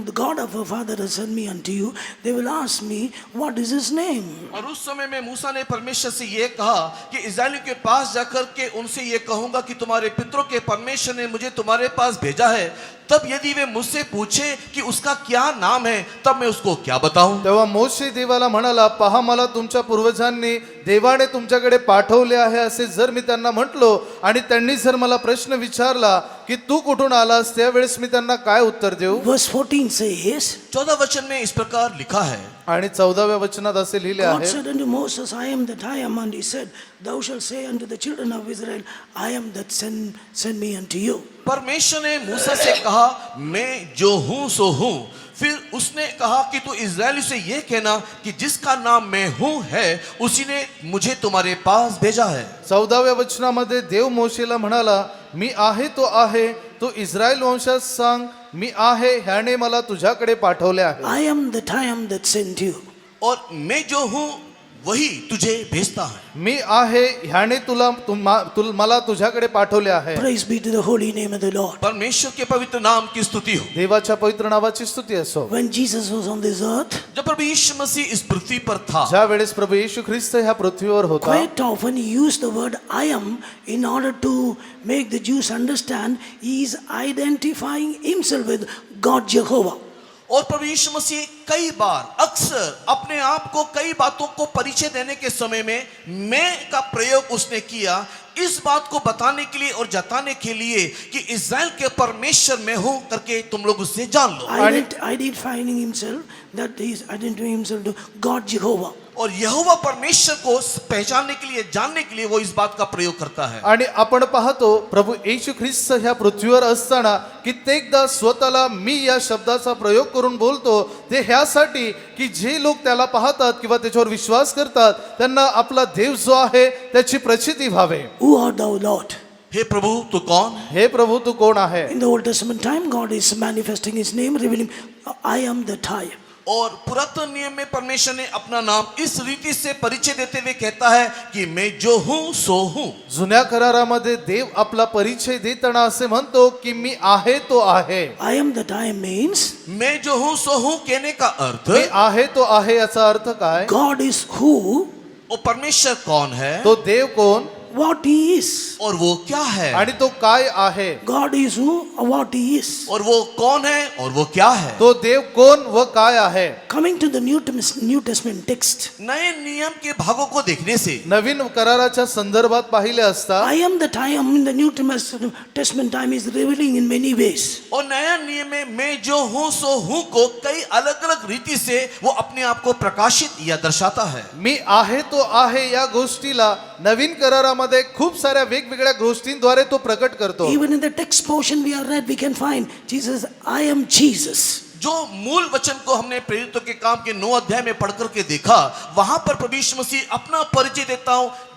the God of our father has sent me unto you, they will ask me, what is his name? और उस समय में मूसा ने परमेश्वर से ये कहा कि इस्राएलियों के pass जाकर के उनसे ये कहूंगा कि तुम्हारे पितरों के परमेश्वर ने मुझे तुम्हारे पास भेजा है, तब यदि वे मुझसे पूछे कि उसका क्या नाम है, तब मैं उसको क्या बताऊं? तेव्हा मोशे देवाला म्हणाला, पहा मला तुमच्या पूर्वजांनी देवाने तुमच्याकडे पाठवले आहे असे जर मी त्यांना म्हटलो आणि त्यांनी जर मला प्रश्न विचारला की तू कुठून आलास, त्यावेळेस मी त्यांना काय उत्तर देऊ? Verse 14 says, 14 वचन में इस प्रकार लिखा है, आणि 14व्या वचनात असे लिहिले God आहे, said unto Moses, I am that I am, and he said, Thou shalt say unto the children of Israel, I am that send me unto you. परमेश्वर ने मूसा से कहा, मैं जो हूं सो हूं। फिर उसने कहा कि तू इस्राएली से यह कहना कि जिसका नाम मैं हूं है, उसी ने मुझे तुम्हारे पास भेजा है। 14व्या वचनामध्ये देव मोशेला म्हणाला, मी आहे तो आहे, तो इस्रायल वंशास सांग, मी आहे ह्याने मला तुझ्याकडे पाठवले आहे. I am that sent you. और मैं जो हूं वही तुझे भेजता है। मी आहे ह्याने मला तुझ्याकडे पाठवले आहे. Praise be to the holy name of the Lord. परमेश्वर के पवित्र नाम की स्तुति हो। देवाच्या पवित्र नावाची स्तुती असो. When Jesus was on this earth, जब प्रभु यीशु मसीह इस पृथ्वी पर था, ज्या वेळेस प्रभू येशू ख्रिस्त ह्या पृथ्वीवर होता, quite often he used the word I am in order to make the Jews understand he is identifying himself with God Jehovah. और प्रभु यीशु मसीह कई बार अक्सर अपने आप को कई बातों को परिचय देने के समय में मैं का प्रयोग उसने किया, इस बात को बताने के लिए और जताने के लिए कि इस्राएल के परमेश्वर में हूं करके तुम लोग उससे जान low. Identifying himself, that he is identifying himself to God Jehovah. और यहोवा परमेश्वर को पहचानने के लिए, जानने के लिए वो इस बात का प्रयोग करता है। आणि आपण पाहतो प्रभू येशू ख्रिस्त ह्या पृथ्वीवर असताना कित्येकदा स्वतःला मी या शब्दाचा प्रयोग करून बोलतो, ते ह्यासाठी की जे लोक त्याला पाहतात किंवा त्याच्यावर विश्वास करतात त्यांना आपला देव जो आहे त्याची प्रचिती व्हावे. Who art thou, Lord? हे प्रभु तू कौन है? हे प्रभू तू कोण आहे? In the Old Testament time, God is manifesting his name, revealing, I am that I am. और पुरातन नियम में परमेश्वर ने अपना नाम इस रीति से परिचय देते हुए कहता है कि मैं जो हूं सो हूं। जुन्या करारामध्ये देव आपला परिचय देताना असे म्हणतो की मी आहे तो आहे. I am that I am means मैं जो हूं सो हूं कहने का अर्थ, मी आहे तो आहे याचा अर्थ काय? God is who, वो परमेश्वर कौन है तो देव कोण what he is. और वो क्या है, आणि तो काय आहे. God is who, what he is. और वो कौन है और वो क्या है। तो देव कोण व काय आहे. Coming to the New Testament text, नए नियम के भागों को देखने से नवीन कराराच्या संदर्भात पाहिले असता I am that I am in the New Testament time is revealing in many ways. और नया नियम में मैं जो हूं सो हूं को कई अलग अलग रीति से वो अपने आप को प्रकाशित या दर्शाता है। मी आहे तो आहे या गोष्टीला नवीन करारामध्ये खूप साऱ्या वेगवेगळ्या गोष्टींद्वारे तो प्रकट करतो. Even in the text portion we are read, we can find Jesus, I am Jesus. जो मूल वचन को हमने प्रेरितों के काम के 9 अध्याय में पढ़ करके देखा, वहां पर प्रभु यीशु मसीह अपना परिचय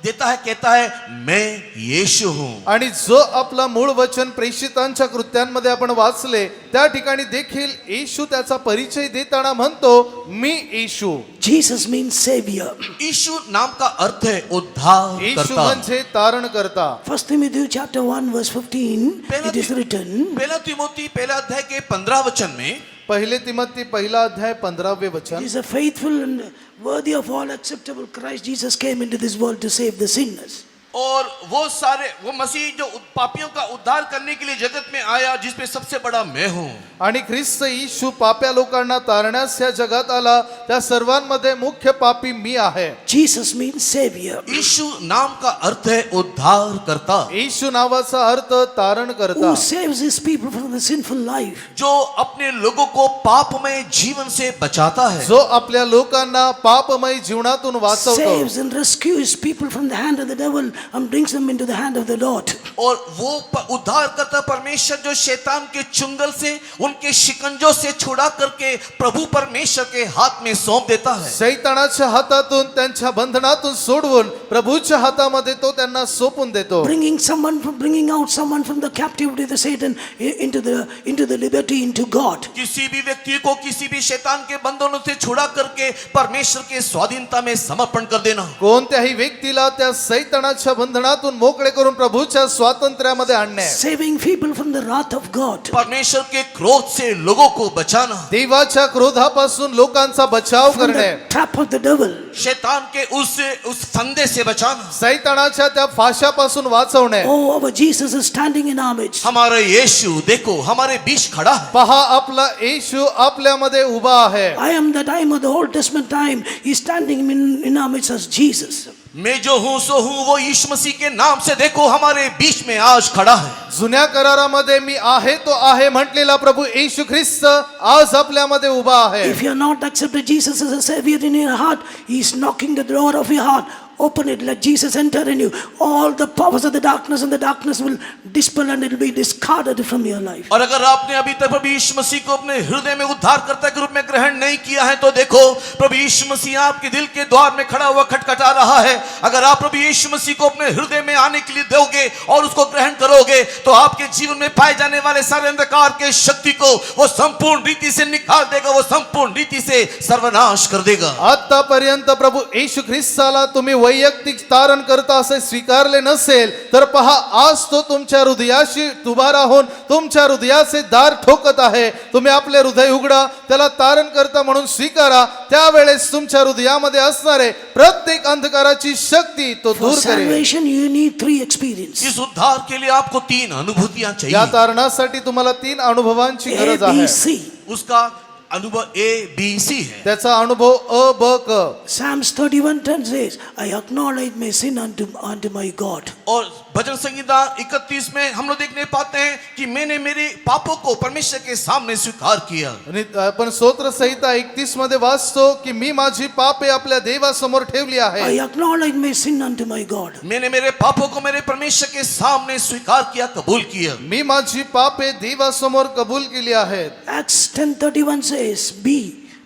देता है, कहता है मैं यीशु हूं। आणि जो आपला मूळ वचन प्रेषितांच्या कृत्यांमध्ये आपण वाचले त्या ठिकाणी देखील येशू त्याचा परिचय देताना म्हणतो मी येशू. Jesus means savior. यीशु नाम का अर्थ है उद्धार येशू करता। म्हणजे तारण करता. 1 Timothy chapter 1 verse 15, it is written, पहला तिमोथी पहला अध्याय के 15 वचन में, पहिले तिमोथी पहिला अध्याय 15वे He वचन, is a faithful and worthy of all acceptable Christ Jesus came into this world to save the sinners. और वो मसीह जो पापियों का उद्धार करने के लिए जगत में आया, जिसमें सबसे बड़ा मैं हूं। आणि ख्रिस्त येशू पाप्या लोकांना तारण्यास या जगात आला, त्या सर्वांमध्ये मुख्य पापी मी आहे. Jesus means savior. यीशु नाम का अर्थ है उद्धार करता। येशू नावाचा अर्थ तारण करता. Who saves his people from the sinful life. जो अपने लोगों को पापमय जीवन से बचाता है, जो आपल्या लोकांना पापमय जीवनातून वाचवतो. Saves and rescues people from the hand of the devil and brings them into the hand of the Lord. और वो उद्धार करता परमेश्वर जो शैतान के चुंगल से, उनके शिकंजों से छुड़ा करके प्रभु परमेश्वर के हाथ में सौंप देता है। शैतानाच्या हातातून त्यांच्या बंधनातून सोडवून प्रभूच्या हातामध्ये तो त्यांना सोपून देतो. Bringing out someone from the captivity of the Satan into the liberty into God. किसी भी व्यक्ति को किसी भी शैतान के बंधनों से छुड़ा करके परमेश्वर के स्वाधीनता में समर्पण कर देना। कोणत्याही व्यक्तीला त्या शैतानाच्या पापाच्या बंधनातून मोकळे करून प्रभूच्या स्वातंत्र्यामध्ये आणणे, saving people from the wrath of God. परमेश्वर के क्रोध से लोगों को बचाना, देवाच्या क्रोधापासून लोकांचा बचाव From करणे, the trap of the devil. शैतान के उस फंदे से बचाना। सैतानाच्या त्या फाशापासून वाचवणे. Oh, our Jesus is standing in our midst. हमारा यीशु देखो हमारे बीच खड़ा है। पहा आपला येशू आपल्यामध्ये उभा आहे. I am the time of the Old Testament time. He's standing in our midst as Jesus. मैं जो हूँ सो हूँ वो यीशु मसीह के नाम से देखो हमारे बीच में आज खड़ा है। जुन्या करारामध्ये मी आहे तो आहे म्हटलेला प्रभु येशू ख्रिस्त आज आपल्यामध्ये उभा आहे. If you are not accepted Jesus as a Savior in your heart, He's knocking the door of your heart. Open it, let Jesus enter in you. All the powers of the darkness and the darkness will dispel and it will be discarded from your life. और अगर आपने अभी तक प्रभु यीशु मसीह को अपने हृदय में उद्धारकर्ता के रूप में ग्रहण नहीं किया है तो देखो प्रभु यीशु मसीह आपके दिल के द्वार में खड़ा हुआ खटखटा रहा है। अगर आप प्रभु यीशु मसीह को अपने हृदय में आने के लिए दोगे और उसको ग्रहण करोगे तो आपके जीवन में पाए जाने वाले सारे अंधकार के शक्ति को वो संपूर्ण रीति से निकाल देगा, वो संपूर्ण रीति से सर्वनाश कर देगा। आतापर्यंत प्रभु येशू ख्रिस्ताला तुम्ही वैयक्तिक तारण करता असे स्वीकारले नसेल तर पहा आज तो तुमच्या हृदयाशी उभा राहून तुमच्या हृदयाचे दार ठोकत आहे. तुम्ही आपले हृदय उघडा, त्याला तारण करता म्हणून स्वीकारा. त्यावेळेस तुमच्या हृदयामध्ये असणारे प्रत्येक अंधकाराची शक्ती तो For दूर करेल. salvation, you need 3 experiences. इस उद्धार के लिए आपको 3 अनुभूतियां या चाहिए। तारणासाठी तुम्हाला 3 अनुभवांची A, गरज B, आहे. C. उसका अनुभव ABC है। त्याचा अनुभव अ ब क. Psalms 31:10 says, I acknowledge my sin unto my God. और भजन संहिता 31 में हम लोग देखने पाते हैं कि मैंने मेरे पापों को परमेश्वर के सामने स्वीकार किया। आणि आपण स्तोत्र संहिता 31 मध्ये वाचतो की मी माझी पापे आपल्या देवासमोर ठेवली आहे. I acknowledge my sin unto my God. मैंने मेरे पापों को मेरे परमेश्वर के सामने स्वीकार किया, कबूल किया। मी माझी पापे देवासमोर कबूल केली आहेत. Acts 10:31 says,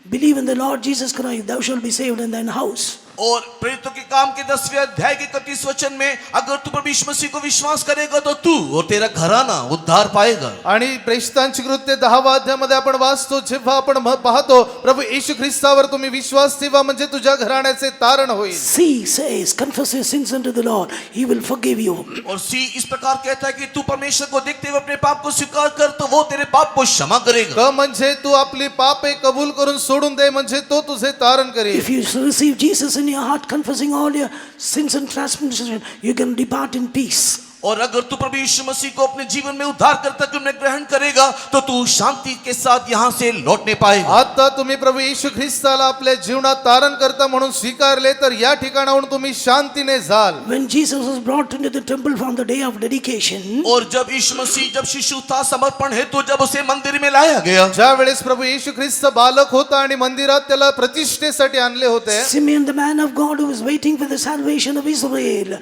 believe in the Lord Jesus Christ, thou shalt be saved in thine house. और प्रेरितों के काम के 10वें अध्याय के 31 वचन में अगर तू प्रभु यीशु मसीह को विश्वास करेगा तो तू और तेरा घराना उद्धार पाएगा। आणि प्रेषितांची कृत्य 10व्या अध्यायामध्ये आपण वाचतो जेव्हा आपण पाहतो प्रभु येशू ख्रिस्तावर तुम्ही विश्वास ठेवा म्हणजे तुझ्या घराण्याचे तारण होईल. C says, confess your sins unto the Lord, He will forgive you. और सी इस प्रकार कहता है कि तू परमेश्वर को देखते हुए अपने पाप को स्वीकार कर तो वो तेरे पाप को क्षमा करेगा। क म्हणजे तू आपली पापे कबूल करून सोडून दे म्हणजे तो तुझे तारण करेल. If you receive Jesus in your heart, confessing all your sins and transgressions, you can depart in peace. और अगर तू प्रभु यीशु मसीह को अपने जीवन में उद्धार करता तुमने ग्रहण करेगा तो तू शांति के साथ यहाँ से लौटने पाएगा। आता तुम्ही प्रभु येशू ख्रिस्ताला आपल्या जीवनात तारण करता म्हणून स्वीकारले तर या ठिकाणाहून तुम्ही शांतीने जाल. When Jesus was brought into the temple from the day of dedication, और जब यीशु मसीह जब शिशु था समर्पण हेतु जब उसे मंदिर में लाया गया, ज्या वेळेस प्रभु येशू ख्रिस्त बालक होता आणि मंदिरात त्याला प्रतिष्ठेसाठी आणले होते, Simeon, the man of God who was waiting for the salvation of Israel,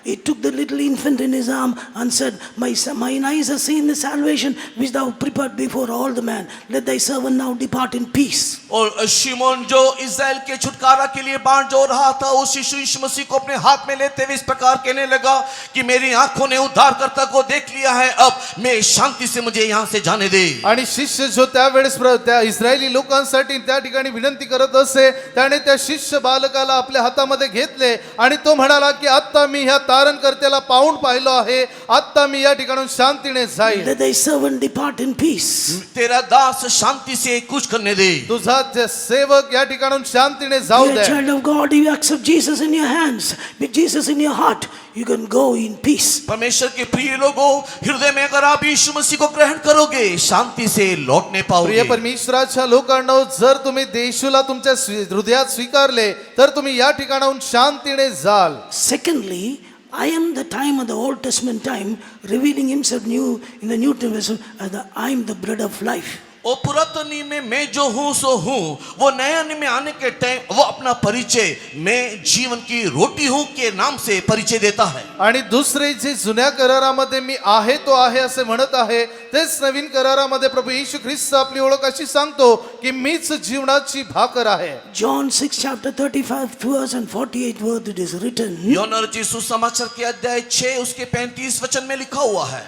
he took the little infant in his arm and said, mine eyes have seen the salvation which thou prepared before all the man. Let thy servant now depart in peace. और शिमोन जो इस्राएल के छुटकारा के लिए बाण जो रहा था उस शिशु यीशु मसीह को अपने हाथ में लेते हुए इस प्रकार कहने लगा कि मेरी आंखों ने उद्धारकर्ता को देख लिया है, अब मैं शांति से मुझे यहाँ से जाने दे। आणि शिष्य जो त्यावेळेस त्या इस्रायली लोकांसाठी त्या ठिकाणी विनंती करत असे त्याने त्या शिष्य बालकाला आपल्या हातामध्ये घेतले आणि तो म्हणाला की आता मी ह्या तारणकर्त्याला पाहून पाहिलो आहे, आता मी या ठिकाणून शांतीने जाईल. Let thy servant depart in peace. तेरा दास शांति से कुछ करने दे। तुझा सेवक या ठिकाणून शांतीने जाऊ You are a they. child of God, you accept Jesus in your hands, with Jesus in your heart, you can go in peace. परमेश्वर के प्रिय लोगों, हृदय में अगर आप यीशु मसीह को ग्रहण करोगे शांति से लौटने प्रिय पाओगे। परमेश्वराच्या लोकांनो, जर तुम्ही येशूला तुमच्या हृदयात स्वीकारले तर तुम्ही या ठिकाणाहून शांतीने जाल. Secondly, I am the time of the Old Testament time, revealing himself new in the New Testament as I am the bread of life. और पुरातन नियम में मैं जो हूँ सो हूँ, वो नया नियम में आने के टाइम वो अपना परिचय मैं जीवन की रोटी हूँ के नाम से परिचय देता है। आणि दुसरे जे जुन्या करारामध्ये मी आहे तो आहे असे म्हणत आहे तेच नवीन करारामध्ये प्रभू येशू ख्रिस्त आपली ओळख अशी सांगतो की मीच जीवनाची भाकर आहे. John 6 chapter 35 verse and 48 word it is written. यूहन्ना रचित सुसमाचार के अध्याय 6 उसके 35 वचन में लिखा हुआ है।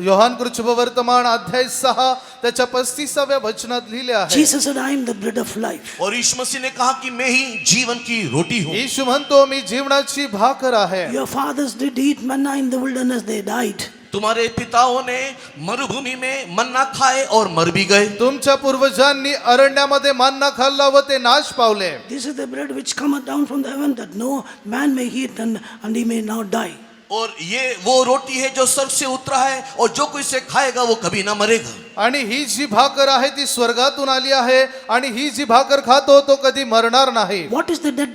योहान कृत शुभवर्तमान अध्याय 6 त्याच्या 35 22व्या वचनात लिहिले आहे. Jesus said, I am the bread of life. और यीशु मसीह ने कहा कि मैं ही जीवन की रोटी हूँ. येशू म्हणतो मी जीवनाची भाकर आहे. Your fathers did eat manna in the wilderness, they died. तुम्हारे पिताओं ने मरुभूमि में मन्ना खाए और मर भी गए. तुमच्या पूर्वजांनी अरण्यामध्ये मन्ना खाल्ला व ते नाश पावले. This is the bread which cometh down from the heaven, that no man may eat and he may not die. और ये वो रोटी है जो स्वर्ग से उतरा है और जो कोई इसे खाएगा वो कभी ना मरेगा. आणि ही जी भाकर आहे ती स्वर्गातून आली आहे आणि ही जी भाकर खातो तो कधी मरणार नाही. What is the death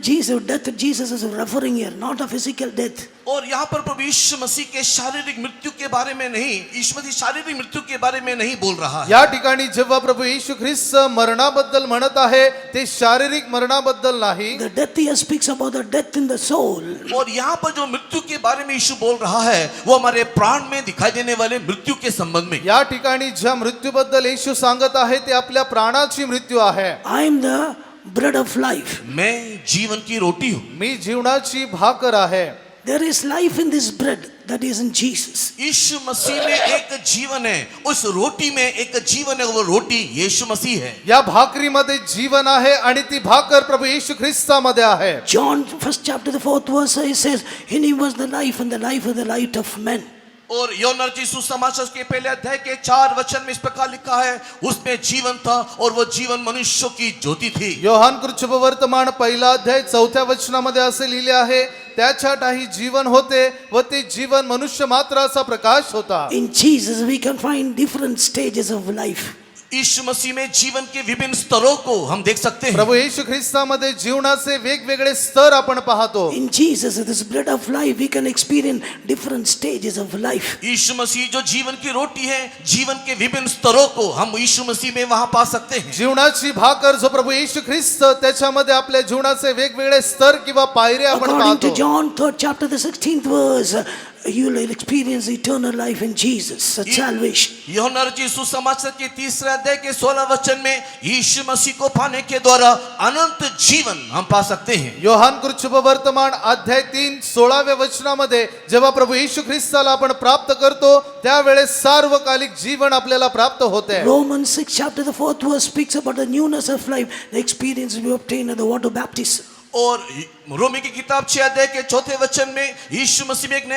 Jesus is referring here, not a physical death. और यहाँ पर प्रभु यीशु मसीह के शारीरिक मृत्यु के बारे में नहीं, यीशु मसीह शारीरिक मृत्यु के बारे में नहीं बोल रहा है. या ठिकाणी जेव्हा प्रभु येशू ख्रिस्त मरणाबद्दल म्हणत आहे ते शारीरिक मरणाबद्दल नाही. The death here speaks about the death in the soul. और यहाँ पर जो मृत्यु के बारे में यीशु बोल रहा है वो हमारे प्राण में दिखाई देने वाले मृत्यु के संबंध में. या ठिकाणी ज्या मृत्यूबद्दल येशू सांगत आहे ते आपल्या प्राणाची मृत्यू आहे. I am the bread of life. मैं जीवन की रोटी हूँ. मी जीवनाची भाकर आहे. There is life in this bread that is in Jesus. यीशु मसीह में एक जीवन है, उस रोटी में एक जीवन है, वो रोटी यीशु मसीह है. या भाकरीमध्ये जीवन आहे आणि ती भाकर प्रभु येशू ख्रिस्तामध्ये आहे. John 1st chapter the 4th verse it says, in him was the life and the life was the light of men. और यूहन्ना रचित सुसमाचार के पहले अध्याय के 4 वचन में इस प्रकार लिखा है, उसमें जीवन था और वो जीवन मनुष्यों की ज्योति थी. योहान कृत वर्तमान पहिला अध्याय 4थ्या वचनामध्ये असे लिहिले आहे, त्याच्यातही जीवन होते व ते जीवन मनुष्य मात्राचा प्रकाश होता. In Jesus we can find different stages of life. यीशु मसीह में जीवन के विभिन्न स्तरों को हम देख सकते हैं. प्रभू येशू ख्रिस्तामध्ये जीवनाचे वेगवेगळे स्तर आपण पाहतो. In Jesus, this bread of life, we can experience different stages of life. यीशु मसीह जो जीवन की रोटी है, जीवन के विभिन्न स्तरों को हम यीशु मसीह में वहां पा सकते हैं. जीवनाची भाकर जो प्रभू येशू ख्रिस्त त्याच्यामध्ये आपल्या जीवनाचे वेगवेगळे स्तर किंवा पायऱ्या आपण According to पाहतो. John 3rd chapter the 16th verse, you will experience eternal life in Jesus, salvation. यूहन्ना रचित सुसमाचार के 3रे अध्याय के 16 वचन में यीशु मसीह को पाने के द्वारा अनंत जीवन हम पा सकते हैं. योहान कृत वर्तमान अध्याय 3 16व्या वचनामध्ये जेव्हा प्रभू येशू ख्रिस्ताला आपण प्राप्त करतो त्यावेळेस सार्वकालिक जीवन आपल्याला प्राप्त होते. Romans 6 chapter the 4th verse speaks about the newness of life, the experience we obtain at the water baptism. और रोमी की किताब 6 अध्याय के 4थे वचन में यीशु मसीह में एक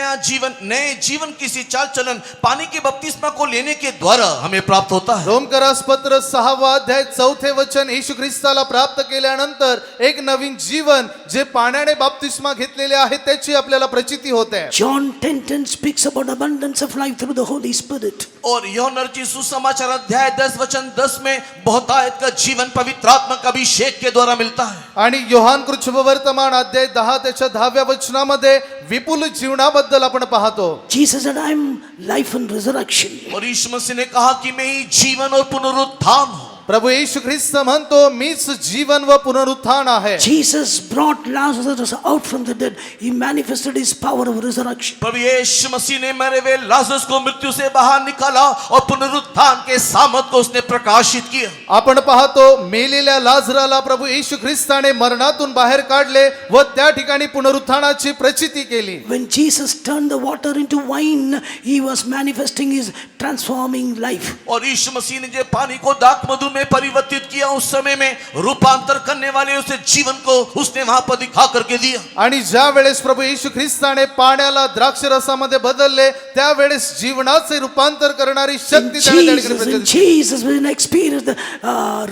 नए जीवन किसी चाल चलन पानी के बपतिस्मा को लेने के द्वारा हमें प्राप्त होता है. रोमकरास पत्र 6वा अध्याय 4थे वचन येशू ख्रिस्ताला प्राप्त केल्यानंतर एक नवीन जीवन जे पाण्याने बपतिस्मा घेतलेले आहे त्याची आपल्याला प्रचिती होते. John 10:10 speaks about abundance of life through the Holy Spirit. और यूहन्ना रचित सुसमाचार अध्याय 10 वचन 10 में बहुतायत का जीवन पवित्र आत्मा का अभिषेक के द्वारा मिलता है. आणि योहान कृत वर्तमान अध्याय 10 त्याच्या 10व्या वचनामध्ये विपुल जीवनाबद्दल आपण पाहतो. Jesus said, I am life and resurrection. और यीशु मसीह ने कहा कि मैं ही जीवन और पुनरुत्थान हूँ. प्रभू येशू ख्रिस्त म्हणतो मीच जीवन व पुनरुत्थान आहे. Jesus brought Lazarus out from the dead. He manifested his power of resurrection. प्रभु यीशु मसीह ने मरे हुए लाजरस को मृत्यु से बाहर निकाला और पुनरुत्थान के सामर्थ को उसने प्रकाशित किया. आपण पाहतो मेलेल्या लाजराला प्रभू येशू ख्रिस्ताने मरणातून बाहेर काढले व त्या ठिकाणी पुनरुत्थानाची प्रचिती केली. When Jesus turned the water into wine, he was manifesting his transforming life. और यीशु मसीह ने जो पानी को दाख मधु में परिवर्तित किया उस समय में रूपांतर करने वाले उसे जीवन को उसने वहां पर दिखा करके दिया. आणि ज्या वेळेस प्रभू येशू ख्रिस्ताने पाण्याला द्राक्षरसामध्ये बदलले त्यावेळेस जीवनाचे रूपांतर करणारी शक्ती त्याने त्या ठिकाणी In प्रचिती. Jesus we can experience the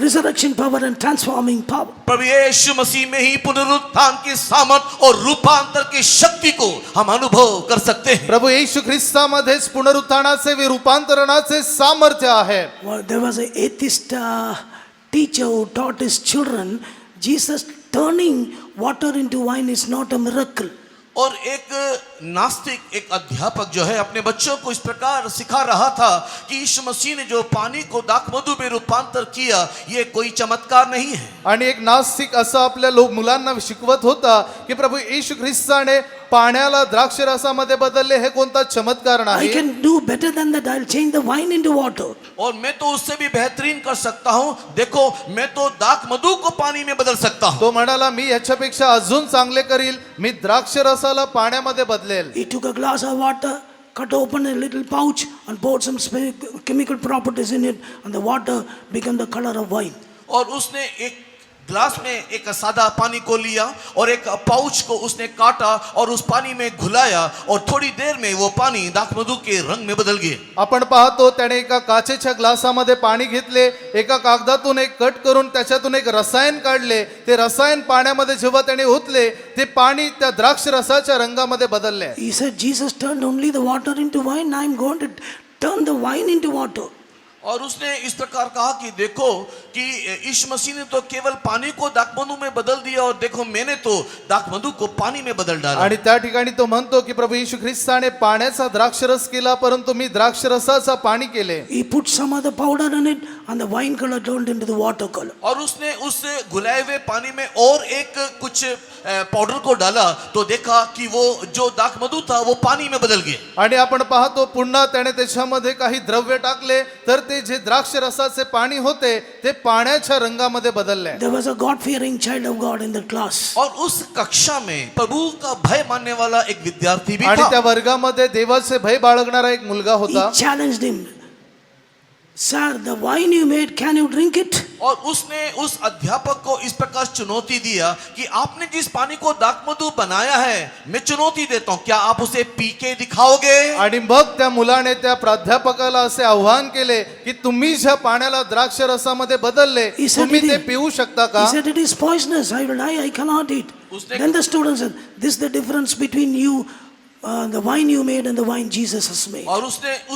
resurrection power and transforming power. प्रभु यीशु मसीह में ही पुनरुत्थान की सामर्थ और रूपांतर की शक्ति को हम अनुभव कर सकते हैं. प्रभू येशू ख्रिस्तामध्येच पुनरुत्थानाचे व रूपांतरणाचे सामर्थ्य आहे. Well, there was an atheist teacher who taught his children, Jesus turning water into wine is not a miracle. और एक नास्तिक एक अध्यापक जो है अपने बच्चों को इस प्रकार सिखा रहा था कि यीशु मसीह ने जो पानी को दाखमधु में रूपांतर किया ये कोई चमत्कार नहीं है. आणि एक नास्तिक असं आपल्या मुलांना शिकवत होता की प्रभू येशू ख्रिस्ताने पाण्याला द्राक्षरसामध्ये बदलले हे कोणता चमत्कार I नाही. can do better than that. I'll change the wine into water. और मैं तो उससे भी बेहतरीन कर सकता हूँ. देखो मैं तो दाखमधु को पानी में बदल सकता हूँ. तो म्हणाला मी ह्याच्यापेक्षा अजून चांगले करील, मी द्राक्षरसाला पाण्यामध्ये बदलेल. He took a glass of water, cut open a little pouch and poured some chemical properties in it, and the water became the color of wine. और उसने एक ग्लास में एक सादा पानी को लिया और एक पाउच को उसने काटा और उस पाणी में घुलाया और थोडी देर में वो पाणी दाखमधु के रंग में बदल गए. आपण पाहतो त्याने एका काचेच्या ग्लासामध्ये पाणी घेतले, एका कागदातून एक कट करून त्याच्यातून एक रसायन काढले. ते रसायन पाण्यामध्ये जेव्हा त्याने ओतले, ते पाणी त्या द्राक्ष रसाच्या रंगामध्ये बदलले. He said, Jesus turned only the water into wine. I am going to turn the wine into water. और उसने इस प्रकार कहा कि देखो कि यीशु मसीह ने तो केवल पानी को दाखमधु में बदल दिया और देखो मैंने तो दाखमधु को पानी में बदल डाला. आणि त्या ठिकाणी तो म्हणतो की प्रभू येशू ख्रिस्ताने पाण्याचा द्राक्षरस केला, परंतु मी द्राक्षरसाचा पाणी केले. He put some other powder in it, and the wine color turned into the water color. और उसने उस घुलाए हुए पानी में और एक कुछ पाउडर को डाला तो देखा कि वो जो दाखमधु था वो पानी में बदल गए. आणि आपण पाहतो पुन्हा त्याने त्याच्यामध्ये काही द्रव्य टाकले, तर ते जे द्राक्ष रसाचे पाणी होते ते पाण्याच्या रंगामध्ये बदलले. There was a God-fearing child of God in the class. और उस कक्षा में प्रभु का भय मानने वाला एक विद्यार्थी भी आणि था. त्या वर्गामध्ये देवाचे भय बाळगणारा एक मुलगा होता. He challenged him. Sir, the wine you made, can you drink it? और उसने उस अध्यापक को इस प्रकार चुनौती दिया कि आपने जिस पानी को दाखमधु बनाया है, मैं चुनौती देता हूं, क्या आप उसे पी के दिखाओगे? आणि मग त्या मुलाने त्या प्राध्यापकाला असे आव्हान केले की तुम्ही ज्या पाण्याला द्राक्ष रसामध्ये बदलले, He said तुम्ही it ते is- पिऊ शकता He का? said, it is poisonous. I will die. I cannot eat. Then the student said, this is the difference between you, the wine you made and the wine Jesus has made. और उसने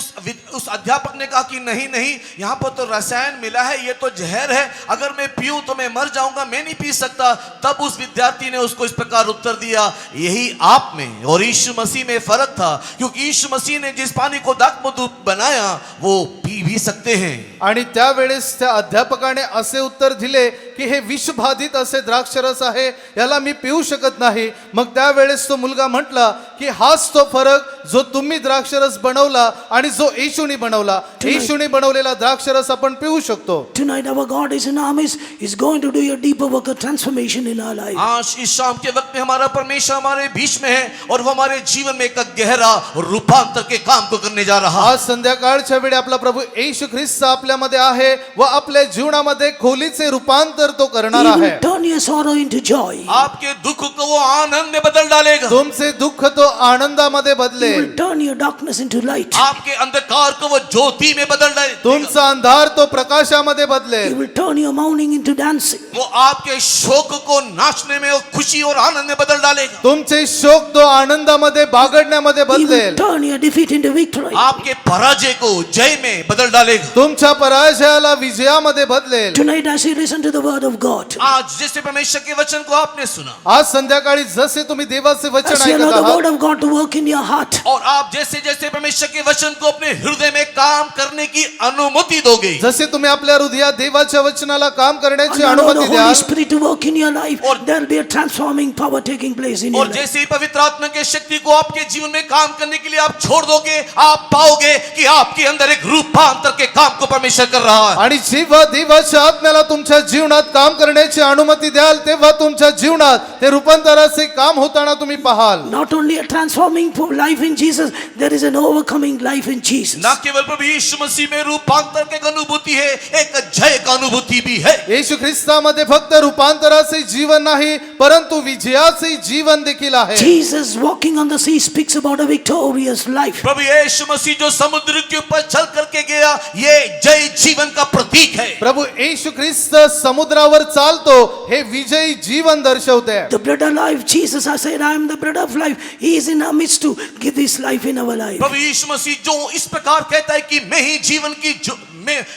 उस अध्यापक ने कहा कि नहीं नहीं, यहाँ पर तो रसायन मिला है, ये तो जहर है, अगर मैं पीऊं तो मैं मर जाऊंगा, मैं नहीं पी सकता. तब उस विद्यार्थी ने उसको इस प्रकार उत्तर दिया, यही आप में और यीशु मसीह में फर्क था, क्योंकि यीशु मसीह ने जिस पानी को दाखमधु बनाया वो पी भी सकते हैं. आणि त्यावेळेस त्या अध्यापकाने असे उत्तर दिले की हे विषबाधित असे द्राक्षरस आहे, याला मी पिऊ शकत नाही. मग त्यावेळेस तो मुलगा म्हटला की हाच तो फरक जो तुम्ही द्राक्षरस बनवला आणि जो येशूने बनवला. येशूने बनवलेला द्राक्षरस आपण पिऊ शकतो. Tonight our God is in armies. He's going to do a deeper work of transformation in our life. आज इस शाम के वक्त में हमारा परमेश्वर हमारे बीच में है और वो हमारे जीवन में एक गहरा रूपांतर के काम को करने जा रहा है. आज संध्याकाळच्या वेळी आपला प्रभु येशू ख्रिस्त आपल्यामध्ये आहे व आपल्या जीवनामध्ये खोलीचे रूपांतर तो करणार He आहे. will turn your sorrow into joy. आपके दुख को वो आनंद में बदल डालेगा. तुमचे दुःख तो आनंदामध्ये He बदलेल. will turn your darkness into light. आपके अंधकार को वो ज्योति में बदल डालेगा. तुमचा अंधार तो प्रकाशामध्ये He बदलेल. will turn your mourning into dancing. वो आपके शोक को नाचने में और खुशी और आनंद में बदल डालेगा. तुमचे शोक तो आनंदामध्ये बागडण्यामध्ये He will बदलेल. turn your defeat into victory. आपके पराजय को जय में बदल डालेगा. तुमच्या पराजयाला विजयामध्ये बदलेल. Tonight as you listen to the word of God, आज जैसे परमेश्वर के वचन को आपने सुना आज संध्याकाळी जसे तुम्ही देवाचे वचन as you ऐकत allow the आहात, word of God to work in your heart, और आप जैसे जैसे परमेश्वर के वचन को अपने हृदय में काम करने की अनुमति दोगे जसे तुम्ही आपल्या हृदयात देवाच्या वचनाला काम करण्याची and allow the अनुमती Holy द्याल, Spirit to work in your life, और- there will be a transforming power taking place in your और life. जैसे ही पवित्र आत्मा के शक्ति को आपके जीवन में काम करने के लिए आप छोड़ दोगे, आप पाओगे कि आपके अंदर एक रूपांतर के काम को परमेश्वर कर रहा है. आणि जेव्हा देवाच्या आत्म्याला तुमच्या जीवनात काम करण्याची अनुमति द्याल, तेव्हा तुमच्या जीवनात ते रूपांतराचे काम होताना तुम्ही पाहाल. Not only a transforming life in Jesus, there is an overcoming life in Jesus. न केवल प्रभु यीशु मसीह में रूपांतर की एक अनुभूति है, एक जय का अनुभूति भी है. येशू ख्रिस्तामध्ये फक्त रूपांतराचे जीवन नाही, परंतु विजयाचे जीवन देखील आहे. Jesus walking on the sea speaks about a victorious life. प्रभु यीशु मसीह जो समुद्र के ऊपर चल करके गया, ये जय जीवन का प्रतीक है. प्रभु येशू ख्रिस्त समुद्रावर चालतो, हे विजयी जीवन दर्शवते. The bread of life, Jesus has said, I am the bread of life. He is in our midst to give this life in our life. प्रभु यीशु मसीह जो इस प्रकार कहता है कि मैं ही जीवन की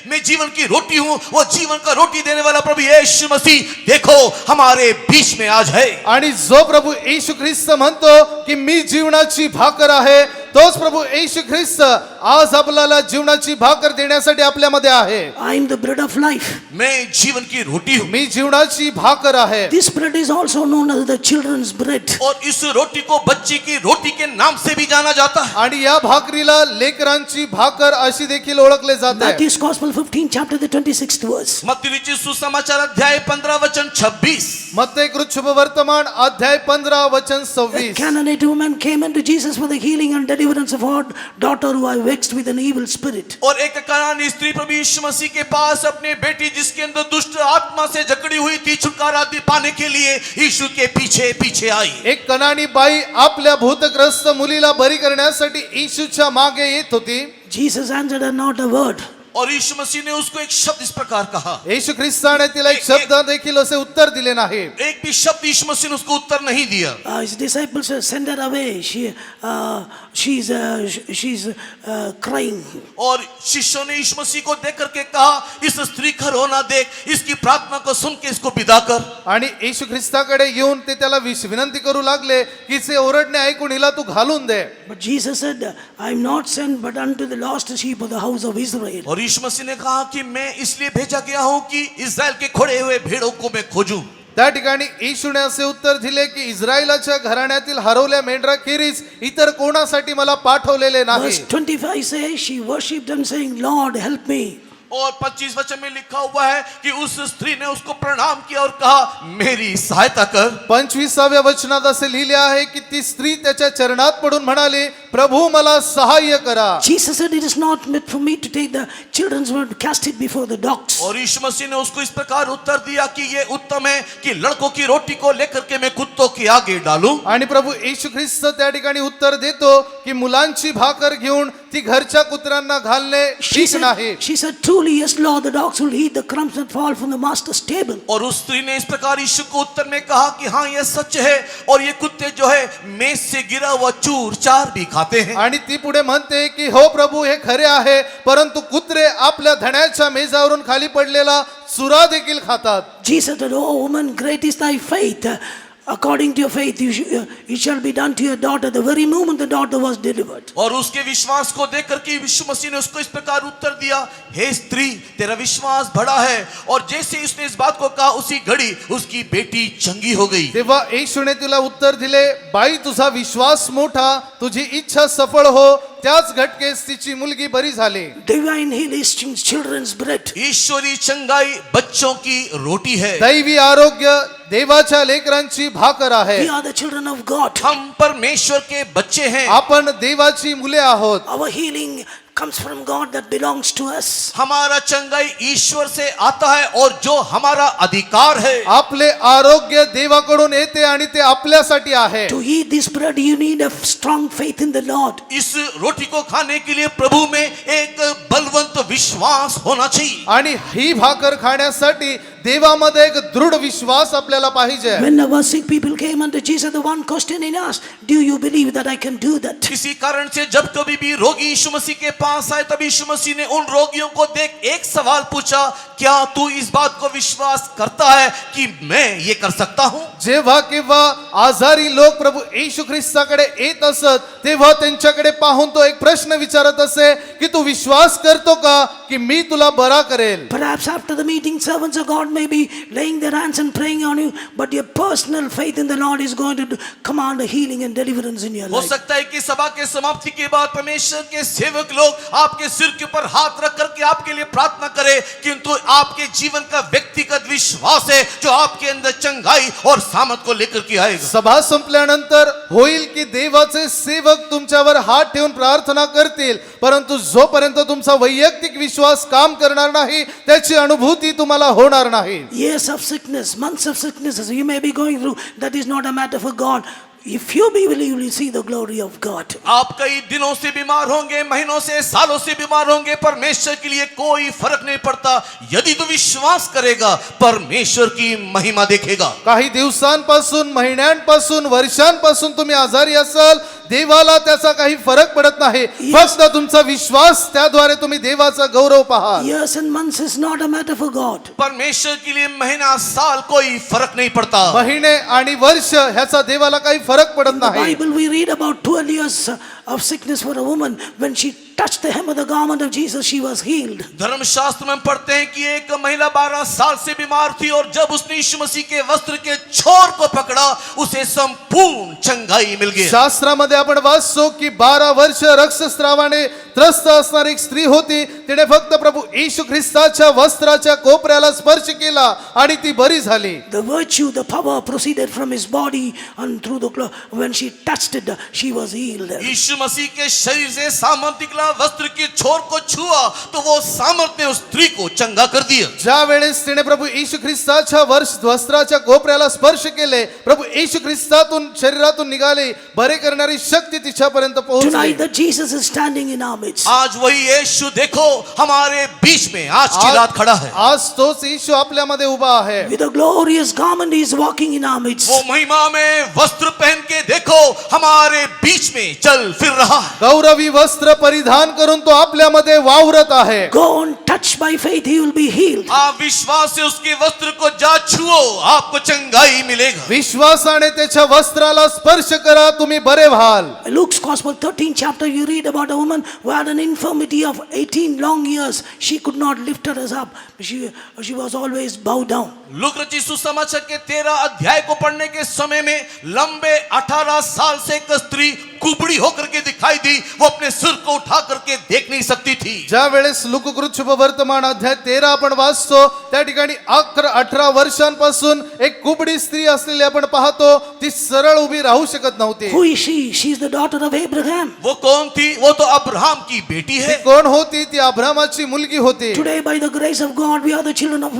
मैं जीवन की रोटी हूं, वो जीवन का रोटी देने वाला प्रभु यीशु मसीह देखो हमारे बीच में आज है. आणि जो प्रभु येशू ख्रिस्त म्हणतो की मी जीवनाची भाकर आहे, तोच प्रभु येशू ख्रिस्त आज आपल्याला जीवनाची भाकर देण्यासाठी आपल्यामध्ये आहे. I am the bread of life. मैं जीवन की रोटी हूं. मी जीवनाची भाकर आहे. This bread is also known as the children's bread. और इस रोटी को बच्चे की रोटी के नाम से भी जाना जाता है. आणि या भाकरीला लेकरांची भाकर अशी देखील ओळखले जाते. Matthew's Gospel 15 chapter the 26th verse. मत्ती सुसमाचार अध्याय 15 वचन 26. मत्ते कृत शुभ वर्तमान अध्याय 15 वचन A 26. Canaanite woman came unto Jesus for the healing and deliverance deliverance of our daughter who are vexed with an evil spirit. और एक कनानी स्त्री प्रभु यीशु मसीह के पास अपने बेटी जिसके अंदर दुष्ट आत्मा से जकड़ी हुई थी छुटकारा पाने के लिए यीशु के पीछे पीछे आई. एक कनानी बाई आपल्या भूतग्रस्त मुलीला बरी करण्यासाठी येशूच्या मागे येत होती. Jesus answered her not a word. और यीशु मसीह ने उसको एक शब्द इस प्रकार कहा. येशू ख्रिस्ताने तिला एक शब्द देखील असे उत्तर दिले नाही. एक भी शब्द यीशु मसीह ने उसको उत्तर नहीं दिया. His disciples said, send her away. She's crying. और शिष्यों ने यीशु मसीह को देख करके कहा, इस स्त्री का रोना देख, इसकी प्रार्थना को सुन के इसको विदा कर. आणि येशू ख्रिस्ताकडे येऊन ते त्याला विनंती करू लागले की से ओरडणे ऐकून हिला तू घालून दे. But Jesus said, I am not sent but unto the lost sheep of the house of Israel. और यीशु मसीह ने कहा कि मैं इसलिए भेजा गया हूं कि इस्राएल के खोड़े हुए भेड़ों को मैं खोजूं. त्या ठिकाणी येशूने असे उत्तर दिले की इस्रायलाच्या घराण्यातील हरवल्या मेंढराखेरीज इतर कोणासाठी मला पाठवलेले नाही. Verse 25 says, she worshipped him saying, Lord, help me. और 25 वचन में लिखा हुआ है कि उस स्त्री ने उसको प्रणाम किया और कहा, मेरी सहायता कर. 25व्या वचनात असे लिहिले आहे की ती स्त्री त्याच्या चरणात पडून म्हणाली, प्रभू मला सहाय्य करा. Jesus said, it is not meant for me to take the children's word, cast it before the dogs. और यीशु मसीह ने उसको इस प्रकार उत्तर दिया कि ये उत्तम है कि लड़कों की रोटी को लेकर के मैं कुत्तों के आगे डालूं. आणि प्रभू येशू ख्रिस्त त्या ठिकाणी उत्तर देतो की मुलांची भाकर घेऊन ती घरच्या कुत्र्यांना घालणे ठीक नाही. She said, truly, yes, Lord, the dogs will eat the crumbs that fall from the master's table. और उस स्त्री ने इस प्रकार यीशु को उत्तर में कहा कि हाँ यह सच है और ये कुत्ते जो है मेज से गिरा हुआ चूर चार भी खाते हैं. आणि ती पुढे म्हणते की हो प्रभू हे खरे आहे, परंतु कुत्रे आपल्या धण्याच्या मेजावरून खाली पडलेला चुरा देखील खातात. Jesus said, oh woman, great is thy faith. According to your faith, it shall be done to your daughter. The very moment the daughter was delivered. और उसके विश्वास को देख करके यीशु मसीह ने उसको इस प्रकार उत्तर दिया, हे स्त्री तेरा विश्वास बड़ा है. और जैसे उसने इस बात को कहा उसी घड़ी उसकी बेटी चंगी हो गई. तेव्हा येशूने तिला उत्तर दिले, बाई तुझा विश्वास मोठा, तुझी इच्छा सफळ हो. त्याच घटकेस तिची मुलगी बरी झाली. Divine healing is children's bread. ईश्वरी चंगाई बच्चों की रोटी है. दैवी आरोग्य देवाच्या लेकरांची भाकर आहे. We are the children of God. हम परमेश्वर के बच्चे हैं. आपण देवाची मुले आहोत. Our healing comes from God that belongs to us. हमारा चंगाई ईश्वर से आता है और जो हमारा अधिकार है. आपले आरोग्य देवाकडून येते आणि ते आपल्यासाठी आहे. To eat this bread, you need a strong faith in the Lord. इस रोटी को खाने के लिए प्रभु में एक बलवंत विश्वास होना चाहिए. आणि ही भाकर खाण्यासाठी देवामध्ये एक दृढ विश्वास आपल्याला पाहिजे. When our sick people came unto Jesus, the one question he asked, do you believe that I can do that? इसी कारण से जब कभी भी रोगी यीशु मसीह के पास आए तब यीशु मसीह ने उन रोगियों को देख एक सवाल पूछा, क्या तू इस बात को विश्वास करता है कि मैं ये कर सकता हूं? जेव्हा केव्हा आजारी लोक प्रभु येशू ख्रिस्ताकडे येत असत तेव्हा त्यांच्याकडे पाहून तो एक प्रश्न विचारत असे की तू विश्वास करतो का की मी तुला बरा करेल. Perhaps after the meeting, servants of God may be laying their hands and praying on you, but your personal faith in the Lord is going to command a healing and deliverance in your हो life. सकता है कि सभा के समाप्ति के बाद परमेश्वर के सेवक लोग आपके सिर के ऊपर हाथ रख करके आपके लिए प्रार्थना करें, किंतु आपके जीवन का व्यक्तिगत विश्वास है जो आपके अंदर चंगाई और सामर्थ को लेकर के आएगा. सभा संपल्यानंतर होईल की देवाचे सेवक तुमच्यावर हात ठेवून प्रार्थना करतील, परंतु जोपर्यंत तुमचा वैयक्तिक विश्वास काम करणार नाही त्याची अनुभूती तुम्हाला होणार नाही. Years of sickness, months of sicknesses you may be going through, that is not a matter for God. If you believe, you will see the glory of God. आप कई दिनों से बीमार होंगे, महीनों से, सालों से बीमार होंगे, परमेश्वर के लिए कोई फर्क नहीं पड़ता. यदि तू विश्वास करेगा परमेश्वर की महिमा देखेगा. काही दिवसांपासून, महिन्यांपासून, वर्षांपासून तुम्ही आजारी असाल, देवाला त्याचा काही फरक पडत नाही. फक्त तुमचा विश्वास त्याद्वारे तुम्ही देवाचा गौरव पहा. Years and months is not a matter for God. परमेश्वर के लिए महीना साल कोई फर्क नहीं पड़ता. महिने आणि वर्ष ह्याचा देवाला काही फरक पडत In the नाही. Bible we read about 12 years of sickness for a woman when she touched the hem of the garment of Jesus, she was healed. धर्मशास्त्र में हम पढ़ते हैं कि एक महिला 12 साल से बीमार थी और जब उसने यीशु मसीह के वस्त्र के छोर को पकड़ा उसे संपूर्ण चंगाई मिल गई. शास्त्रामध्ये आपण वाचतो की 12 वर्ष रक्तस्रावाने त्रस्त असणारी एक स्त्री होती. तिने फक्त प्रभू येशू ख्रिस्ताच्या वस्त्राच्या कोपऱ्याला स्पर्श केला आणि ती बरी झाली. The virtue, the power proceeded from his body, and through the when she touched it, she was healed. यीशु मसीह के शरीर से सामर्थ्य निकला, वस्त्र के छोर को छुआ तो वो सामर्थ्य ने उस स्त्री को चंगा कर दिया. ज्या वेळेस तिने प्रभू येशू ख्रिस्ताच्या वस्त्राच्या कोपऱ्याला स्पर्श केले, प्रभू येशू ख्रिस्तातून शरीरातून निघाली बरे करणारी शक्ती तिच्यापर्यंत पोहोचली. Tonight that Jesus is standing in our midst. आज वही यीशु देखो हमारे बीच में आज की रात खड़ा है. आज तोच येशू आपल्यामध्ये उभा आहे. With a glorious garment he is walking in our midst. वो महिमा में वस्त्र पहन के देखो हमारे बीच में चल फिर रहा है. गौरवी वस्त्र परिधान करून तो आपल्यामध्ये वावरत आहे. Go on, touch by faith, he will be healed. आप विश्वास से उसके वस्त्र को जा छुओ, आपको चंगाई मिलेगा. विश्वासाने त्याच्या वस्त्राला स्पर्श करा, तुम्ही बरे व्हाल. Luke's Gospel 13th chapter, you read about a woman who had an infirmity of 18 long years. She could not lift herself up. She was always bowed down. Look रचित सुसमाचार के 13 अध्याय को पढ़ने के समय में लंबे 18 साल से एक स्त्री कुबड़ी होकर के दिखाई दी. वो अपने सिर को उठा करके देख नहीं सकती थी. ज्या वेळेस लूककृत शुभवर्तमान अध्याय 13 आपण वाचतो त्या ठिकाणी 18 वर्षांपासून एक कुबडी स्त्री असलेली आपण पाहतो. ती सरळ उभी राहू शकत नव्हती. Who is she? She is the daughter of Abraham. वो कौन थी? वो तो अब्राहम की बेटी ती है. कोण होती? ती अब्रामाची मुलगी होती. Today, by the grace of God, we are the children of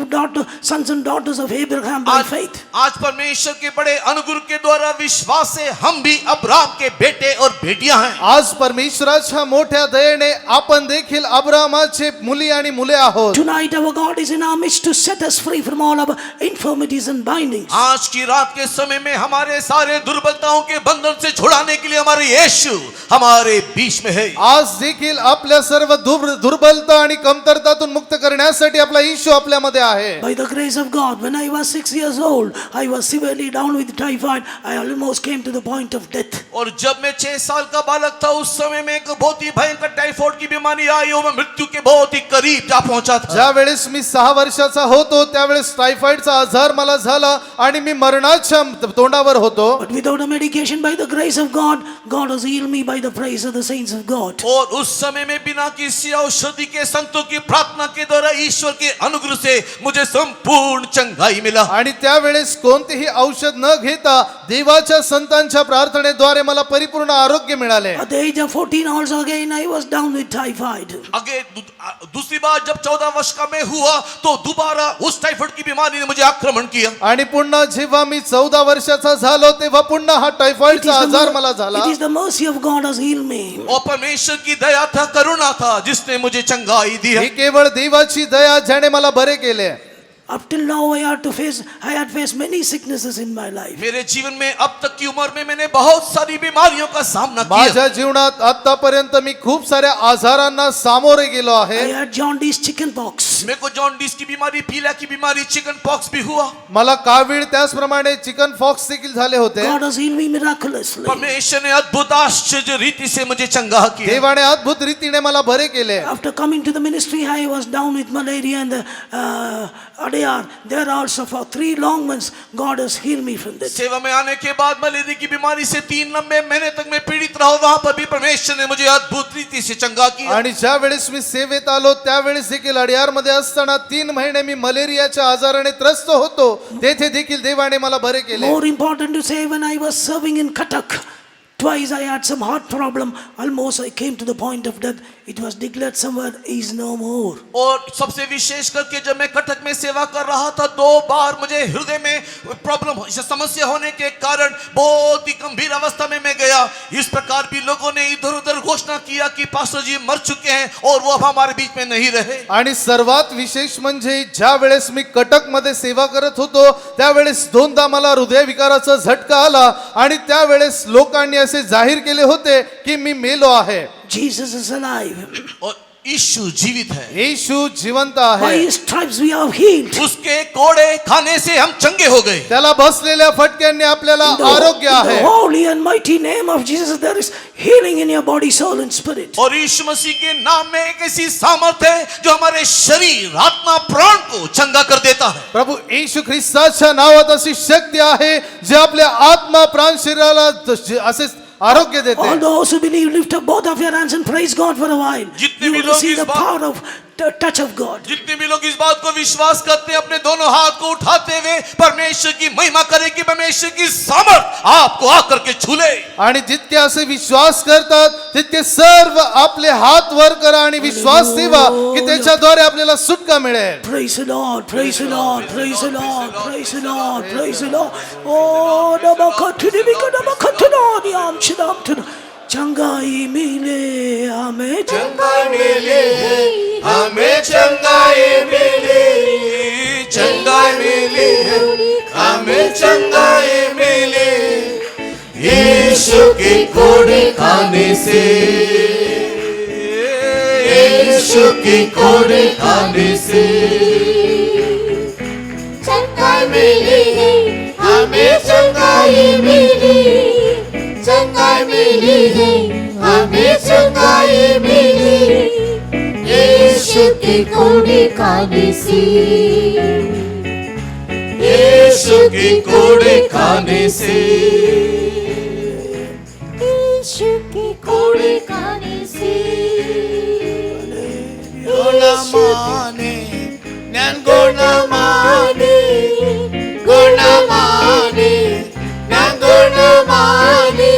sons and daughters of Abraham by faith. आज परमेश्वर के बड़े अनुग्रह के द्वारा विश्वास से हम भी अब्राहम के बेटे और बेटियां हैं. आज परमेश्वराच्या मोठ्या दयेने आपण देखील अब्रामाचे मुली आणि मुले आहोत. Tonight, our God is in our midst to set us free from all our infirmities and bindings. आज की रात के समय में हमारे सारे दुर्बलताओं के बंधन से छुड़ाने के लिए हमारे यीशु हमारे बीच में है. आज देखील आपल्या सर्व दुर्बलता आणि कमतरतातून मुक्त करण्यासाठी आपला येशू आपल्यामध्ये आहे. By the grace of God, when I was 6 years old, I was severely down with typhoid. I almost came to the point of death. और जब मैं 6 साल का बालक था उस समय में एक बहुत ही भयंकर टाइफाइड की बीमारी आई और मैं मृत्यु के बहुत ही करीब जा पहुंचा था. ज्या वेळेस मी 6 वर्षाचा होतो त्यावेळेस टायफॉइडचा आजार मला झाला आणि मी मरणाच्या तोंडावर होतो. But without a medication, by the grace of God, God has healed me by the praise of the saints of God. और उस समय में बिना किसी औषधि के संतों की प्रार्थना के द्वारा ईश्वर के अनुग्रह से मुझे संपूर्ण चंगाई मिला. आणि त्यावेळेस कोणतेही औषध न घेता देवाच्या संतांच्या प्रार्थनेद्वारे मला परिपूर्ण आरोग्य मिळाले. At the age of 14 also again, I was down with typhoid. आगे दूसरी बार जब 14 वर्ष का मैं हुआ तो दोबारा उस टाइफाइड की बीमारी ने मुझे आक्रमण किया. आणि पुन्हा जेव्हा मी 14 वर्षाचा झालो तेव्हा पुन्हा हा टायफॉइडचा आजार मला झाला. It is the mercy of God has healed me. और परमेश्वर की दया था, करुणा था जिसने मुझे चंगाई दी है. ही केवळ देवाची दया ज्याने मला बरे केले. Up till now, I had faced many sicknesses in my life. मेरे जीवन में अब तक की उम्र में मैंने बहुत सारी बीमारियों का सामना किया. माझ्या जीवनात आतापर्यंत मी खूप साऱ्या आजारांना सामोरे गेलो आहे. I had jaundice, chicken pox. मेरे को जॉन्डिस की बीमारी, पीला की बीमारी, चिकन पॉक्स भी हुआ. मला कावीळ त्याचप्रमाणे चिकन फॉक्स देखील झाले होते. God has healed me miraculously. परमेश्वर ने अद्भुत आश्चर्य रीति से मुझे चंगा किया. देवाने अद्भुत रीतीने मला बरे केले. After coming to the ministry, I was down with malaria and Adyar. There also for 3 long months, God has healed me from that. सेवा में आने के बाद मलेरिया की बीमारी से 3 लंबे महीने तक मैं पीड़ित रहा. वहां पर भी परमेश्वर ने मुझे अद्भुत रीति से चंगा किया. आणि ज्या वेळेस मी सेवेत आलो त्यावेळेस देखील अडियार मध्ये असताना 3 महिने मी मलेरियाच्या आजाराने त्रस्त होतो. तेथे देखील देवाने मला बरे केले. More important to say, when I was serving in Cuttack, twice I had some heart problem. Almost I came to the point of death. It was declared somewhere, he is no more. और सबसे विशेष करके जब मैं कटक में सेवा कर रहा था 2 बार मुझे हृदय में प्रॉब्लम, समस्या होने के कारण बहुत ही गंभीर अवस्था में मैं गया. इस प्रकार भी लोगों ने इधर उधर घोषणा किया कि पास्टर जी मर चुके हैं और वो अब हमारे बीच में नहीं रहे. आणि सर्वात विशेष म्हणजे ज्या वेळेस मी कटक मध्ये सेवा करत होतो त्यावेळेस 2दा मला हृदयविकाराचा झटका आला आणि त्यावेळेस लोकांनी असे जाहीर केले होते की मी मेलो आहे. Jesus is alive. और यीशु जीवित है, येशू जिवंत By आहे. his stripes we are healed. उसके कोड़े खाने से हम चंगे हो गए. त्याला बसलेल्या फटक्यांनी आपल्याला आरोग्य In आहे. the holy and mighty name of Jesus, there is healing in your body, soul, and spirit. और यीशु मसीह के नाम में एक ऐसी सामर्थ है जो हमारे शरीर, आत्मा, प्राण को चंगा कर देता है. प्रभू येशू ख्रिस्ताच्या नावात अशी शक्ती आहे जे आपल्या आत्मा प्राण शरीराला असे आरोग्य All देते. those who believe, lift up both of your hands and praise God for a while. जितने You भी will लोग see इस the बात- power of the touch of God. जितने भी लोग इस बात को विश्वास करते हैं, अपने दोनों हाथ को उठाते हुए परमेश्वर की महिमा करें कि परमेश्वर की सामर्थ आपको आकर के छू ले. आणि जितके असे विश्वास करतात तितके सर्व आपले हात वर करा आणि विश्वास ठेवा की त्याच्याद्वारे आपल्याला सुटका मिळेल. Praise the Lord, praise the Lord, praise the Lord, praise the Lord, praise the Lord. Oh, Nabakatuni, Yam Chidam Tuna. Changai mile, Ame Changai mile, हमें चंगाई मिली, चंगाई मिली, हमें चंगाई मिली, यीशु की कोड़ी खाने से, यीशु की कोड़ी खाने से चंगाई मिली है, हमें चंगाई मिली, चंगाई मिली है, हमें चंगाई मिली, यीशु की कोड़ी खाने से, यीशु की कोड़ी खाने से, यीशु की कोड़ी खाने से, गुणमाने, गुणमाने, गुणमाने, गुणमाने,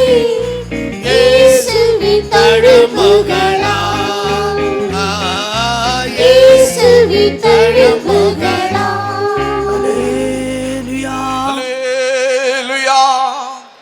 यीशु भी तड़मगड़ा, यीशु भी तड़मगड़ा. Hallelujah. Hallelujah.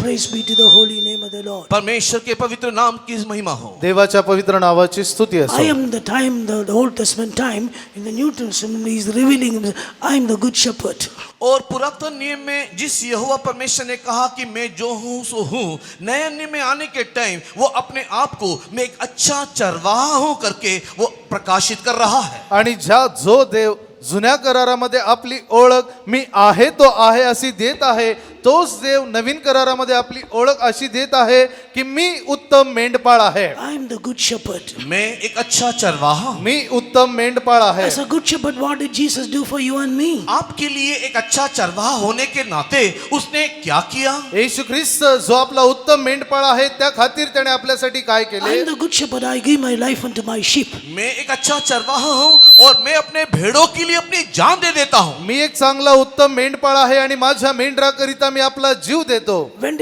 Praise be to the holy name of the Lord. परमेश्वर के पवित्र नाम की महिमा हो. देवाच्या पवित्र नावाची स्तुती I असो. am the time, the Old Testament time, in the New Testament, he is revealing himself. I am the good shepherd. और पुरातन नियम में जिस यहोवा परमेश्वर ने कहा कि मैं जो हूँ सो हूँ, नए नियम में आने के टाइम वो अपने आप को मैं एक अच्छा चरवाहा हूँ करके वो प्रकाशित कर रहा है. आणि जो देव जुन्या करारामध्ये आपली ओळख मी आहे तो आहे अशी देत आहे, तोच देव नवीन करारामध्ये आपली ओळख अशी देत आहे की मी उत्तम मेंढपाळ आहे. I am the good shepherd. मैं एक अच्छा चरवाहा हूँ. मी उत्तम मेंढपाळ आहे. As a good shepherd, what did Jesus do for you and me? आपके लिए एक अच्छा चरवाहा होने के नाते उसने क्या किया? येशू ख्रिस्त जो आपला उत्तम मेंढपाळ आहे त्या खातीर त्याने आपल्यासाठी काय I केले. am the good shepherd. I give my life unto my sheep. मैं एक अच्छा चरवाहा हूँ और मैं अपने भेड़ों के लिए अपनी जान दे देता हूँ. मी एक चांगला उत्तम मेंढपाळ आहे आणि माझ्या मेंढराकरिता मी आपला जीव देतो. Where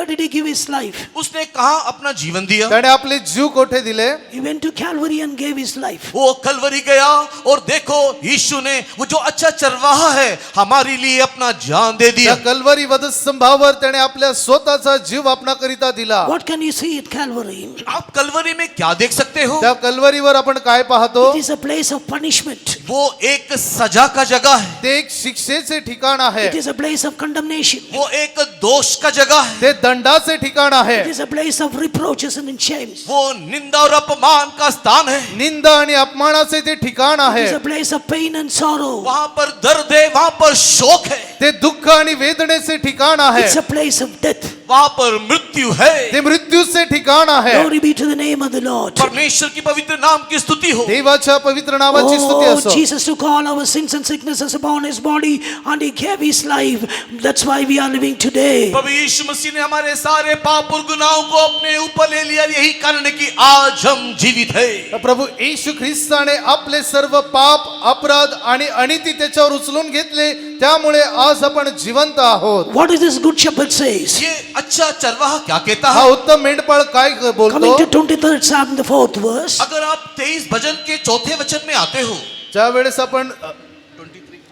did he give his life? उसने कहा अपना जीवन दिया. त्याने आपले जीव कोठे दिले. He went to Calvary and gave his life. वो कलवरी गया और देखो यीशु ने वो जो अच्छा चरवाहा है हमारे लिए अपना जान दे दिया. त्या कल्वरी वधस्तंभावर त्याने आपल्या स्वतःचा जीव आपणाकरिता दिला. What can you see at Calvary? आप कलवरी में क्या देख सकते हो? त्या कल्वरीवर आपण काय पाहतो. It is a place of punishment. वो एक सजा का जगह है. ते एक शिक्षेचे ठिकाण आहे. It is a place of condemnation. वो एक दोष का जगह है. ते दंडाचे ठिकाण आहे. It is a place of reproaches and shames. वो निंदा और अपमान का स्थान है. निंदा आणि अपमानाचे ते ठिकाण It आहे. is a place of pain and sorrow. वहां पर दर्द है, वहां पर शोक है, ते दुःख आणि वेदनेचे ठिकाण आहे. It's a place of death. वहां पर मृत्यु है. ते मृत्यूचे ठिकाण आहे. Glory be to the name of the Lord. परमेश्वर की पवित्र नाम की स्तुति हो. देवाच्या पवित्र नावाची स्तुती Oh, असो. Jesus took all our sins and sicknesses upon his body and he gave his life. That's why we are living today. प्रभु यीशु मसीह ने हमारे सारे पाप और गुनाहों को अपने ऊपर ले लिया. यही कारण है कि आज हम जीवित है. प्रभू येशू ख्रिस्ताने आपले सर्व पाप अपराध आणि अनिती त्याच्यावर उचलून घेतले, त्यामुळे आज आपण जिवंत आहोत. What does this good shepherd says? ये अच्छा चरवाहा क्या कहता हा है? उत्तम मेंढपाळ काय Coming to बोलतो. 23rd Psalm, the 4th verse. अगर आप 23 भजन के चौथे वचन में आते हो, ज्या वेळेस आपण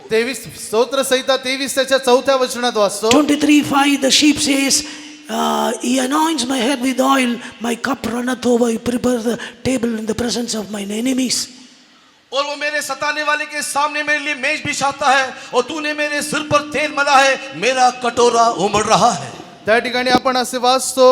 23 स्तोत्र संहिता 23 त्याच्या चौथ्या वचनात वाचतो. 23:5, the sheep says, he anoints my head with oil, my cup runneth over, he prepares the table in the presence of mine enemies. और वो मेरे सताने वाले के सामने मेरे लिए मेज बिछाता है और तूने मेरे सिर पर तेल मला है, मेरा कटोरा उमड़ रहा है. त्या ठिकाणी आपण असे वाचतो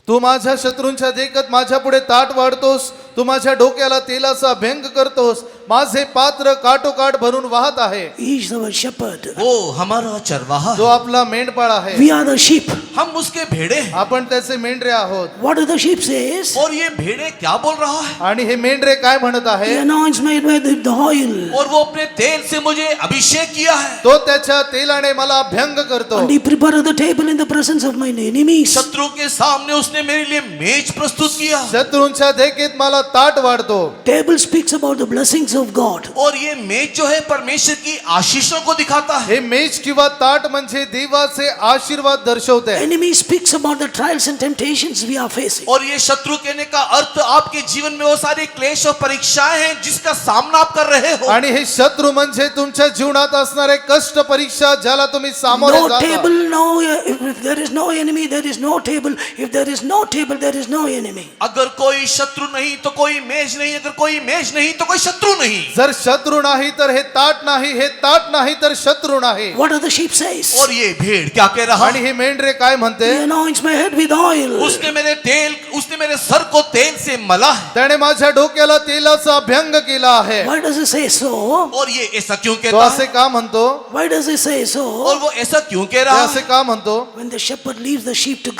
तू माझ्या शत्रूंच्या देखत माझ्या पुढे ताट वाढतोस, तू माझ्या डोक्याला तेलाचा अभ्यंग करतोस, माझे पात्र काठोकाठ भरून वाहत आहे. He is our shepherd. वो हमारा चरवाहा तो है, आपला मेंढपाळ आहे. We are the sheep. हम उसके भेड़े हैं. आपण त्याचे मेंढरे आहोत. What do the sheep says? और ये भेड़े क्या बोल रहा है? आणि हे मेंढरे काय म्हणत He आहे? anoints me with the oil. और वो अपने तेल से मुझे अभिषेक किया है. तो त्याच्या तेलाने मला अभ्यंग करतो. And he prepared the table in the presence of my enemies. शत्रु के सामने उसने मेरे लिए मेज प्रस्तुत किया. शत्रूंच्या देखत मला ताट वाढतो. Table speaks about the blessings of God. और ये मेज जो है परमेश्वर की आशीषों को दिखाता है. हे मेज किंवा ताट म्हणजे देवाचे आशीर्वाद दर्शवते. Enemy speaks about the trials and temptations we are facing. और ये शत्रु कहने का अर्थ आपके जीवन में वो सारे क्लेश और परीक्षाएं हैं जिसका सामना आप कर रहे हो. आणि हे शत्रू म्हणजे तुमच्या जीवनात असणारे कष्ट परीक्षा ज्याला तुम्ही सामोरे No जाता. table, no. If there is no enemy, there is no table. If there is no table, there is no enemy. अगर कोई शत्रु नहीं तो कोई मेज नहीं, अगर कोई मेज नहीं तो कोई शत्रु नहीं. जर शत्रू नाही तर हे ताट नाही, हे ताट नाही तर शत्रू नाही. What do the sheep says? और ये भेड़ क्या कह रहा आणि है? हे मेंढरे काय म्हणते? He anoints my head with oil. उसने मेरे सर को तेल से मला है. त्याने माझ्या डोक्याला तेलाचा अभ्यंग केला आहे. Why does he say so? और ये ऐसा क्यों तो कहता असे है? का म्हणतो? Why does he say so? और वो ऐसा क्यों कह ते रहा असे है? का म्हणतो? When the shepherd leaves the sheep to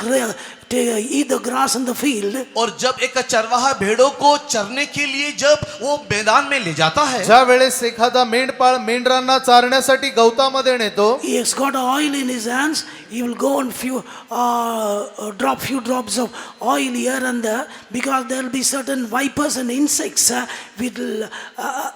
eat the grass in the field, और जब एक चरवाहा भेड़ों को चरने के लिए जब वो मैदान में ले जाता है, ज्या वेळेस एखादा मेंढपाळ मेंढरांना चारण्यासाठी गवतामध्ये नेतो, he has got oil in his hands. He will go and drop few drops of oil here and there, because there will be certain vipers and insects will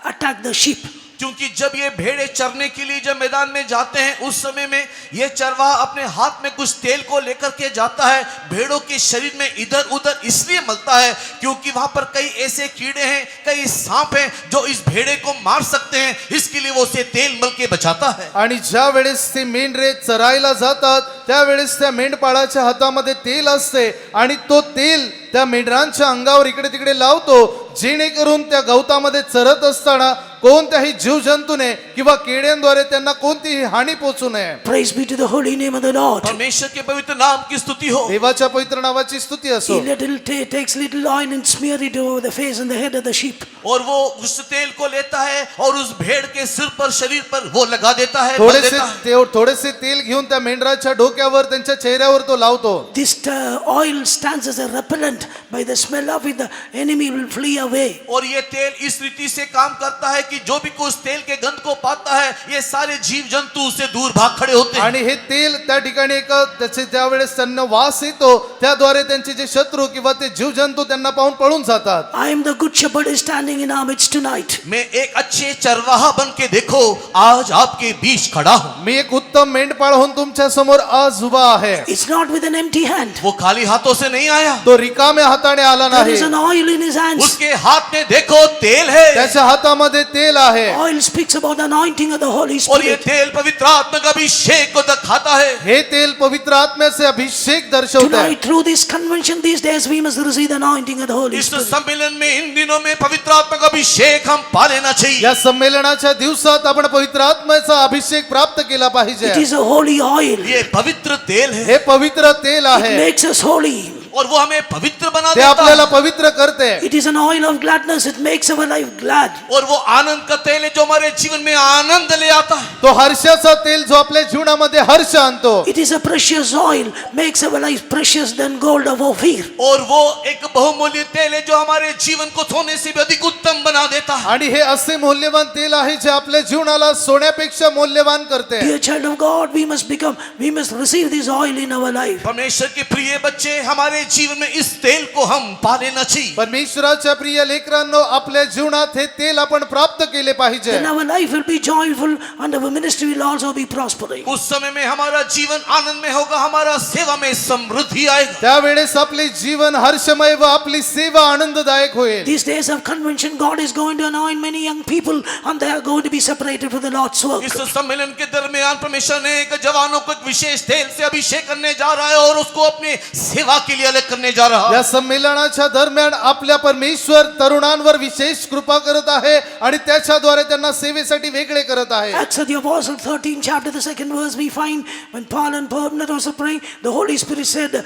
attack the sheep. क्योंकि जब ये भेड़े चरने के लिए जब मैदान में जाते हैं उस समय में ये चरवाहा अपने हाथ में कुछ तेल को लेकर के जाता है, भेड़ों के शरीर में इधर उधर इसलिए मलता है क्योंकि वहां पर कई ऐसे कीड़े हैं, कई सांप हैं जो इस भेड़े को मार सकते हैं, इसके लिए वो उसे तेल मल के बचाता है. आणि ज्या वेळेस ते मेंढरे चरायला जातात त्यावेळेस त्या मेंढपाळाच्या हातामध्ये तेल असते आणि तो तेल त्या मेंढरांच्या अंगावर इकडे तिकडे लावतो, जेणेकरून त्या गवतामध्ये चरत असताना कोणत्याही जीवजंतूने किंवा किड्यांद्वारे त्यांना कोणतीही हानी पोचू नये. Praise be to the holy name of the Lord. परमेश्वर के पवित्र नाम की स्तुति हो. देवाच्या पवित्र नावाची स्तुती असो. He takes little oil and smear it over the face and the head of the sheep. और वो उस तेल को लेता है और उस भेड़ के सिर पर शरीर पर वो लगा देता है, मल देता है. थोडेसे तेल घेऊन त्या मेंढराच्या डोक्यावर त्यांच्या चेहऱ्यावर तो लावतो. This oil stands as a repellent. By the smell of it, the enemy will flee away. और ये तेल इस रीति से काम करता है कि जो भी कुछ तेल के गंध को पाता है ये सारे जीव जंतु उससे दूर भाग खड़े होते हैं. आणि हे तेल त्या ठिकाणी एक त्याचे त्यावेळेस त्यांना वास येतो, त्याद्वारे त्यांचे जे शत्रू किंवा ते जीवजंतू त्यांना पाहून पळून जातात. I am the good shepherd is standing in our midst tonight. मैं एक अच्छे चरवाहा बन के देखो आज आपके बीच खड़ा हूँ. मी एक उत्तम मेंढपाळ होऊन तुमच्या समोर आज उभा आहे. It's not with an empty hand. वो खाली हाथों से नहीं आया. तो रिकाम्या हाताने आला There नाही. is an oil in his hands. उसके हाथ में देखो तेल है. त्याच्या हातामध्ये तेल आहे. Oil speaks about the anointing of the Holy और ये Spirit. तेल पवित्र आत्मा का अभिषेक को दिखाता है. हे तेल पवित्र आत्म्याचे अभिषेक दर्शवते. Tonight, through this convention, these days, we must receive the anointing of the Holy is Spirit. सम्मेलन में इन दिनों में पवित्र आत्मा का अभिषेक हम पा लेना चाहिए. या संमेलनाच्या दिवसात आपण पवित्र आत्म्याचा अभिषेक प्राप्त केला It पाहिजे. is a holy oil. ये पवित्र तेल है हे पवित्र तेल It आहे. makes us holy. और वो हमें पवित्र बना ते देता आपल्याला है. पवित्र करते. It is an oil of gladness. It makes our life glad. और वो आनंद का तेल है जो हमारे जीवन में आनंद ले आता है. तो हर्षाचा तेल जो आपल्या जीवनामध्ये हर्ष आणतो. It is a precious oil. Makes our life precious than gold of Ophir. और वो एक बहुमूल्य तेल है जो हमारे जीवन को सोने से भी अधिक उत्तम बना देता है. आणि हे असे मौल्यवान तेल आहे जे आपल्या जीवनाला सोन्यापेक्षा मौल्यवान करते. Dear child of God, we must receive this oil in our life. परमेश्वर के प्रिय बच्चे हमारे जीवन में इस तेल को हम पा लेना चाहिए. परमेश्वराच्या प्रिय लेकरांनो, आपल्या जीवनात हे तेल आपण प्राप्त केले पाहिजे. Then our life will be joyful and our ministry will also be prospering. उस समय में हमारा जीवन आनंद में होगा, हमारा सेवा में समृद्धि आएगा. त्यावेळेस आपले जीवन हर्षमय व आपली सेवा आनंददायक होईल. These days of convention, God is going to anoint many young people and they are going to be separated for the Lord's work. इस सम्मेलन के दरमियान परमेश्वर ने एक जवानों को एक विशेष तेल से अभिषेक करने जा रहा है और उसको अपने सेवा के लिए कार्यालय करने जा रहा या है। संमेलनाच्या दरम्यान आपल्या परमेश्वर तरुणांवर विशेष कृपा करत आहे आणि त्याच्याद्वारे त्यांना सेवेसाठी वेगळे करत आहे. Acts of the Apostle 13 chapter the 2nd verse we find when Paul and Barnabas were praying, the Holy Spirit said,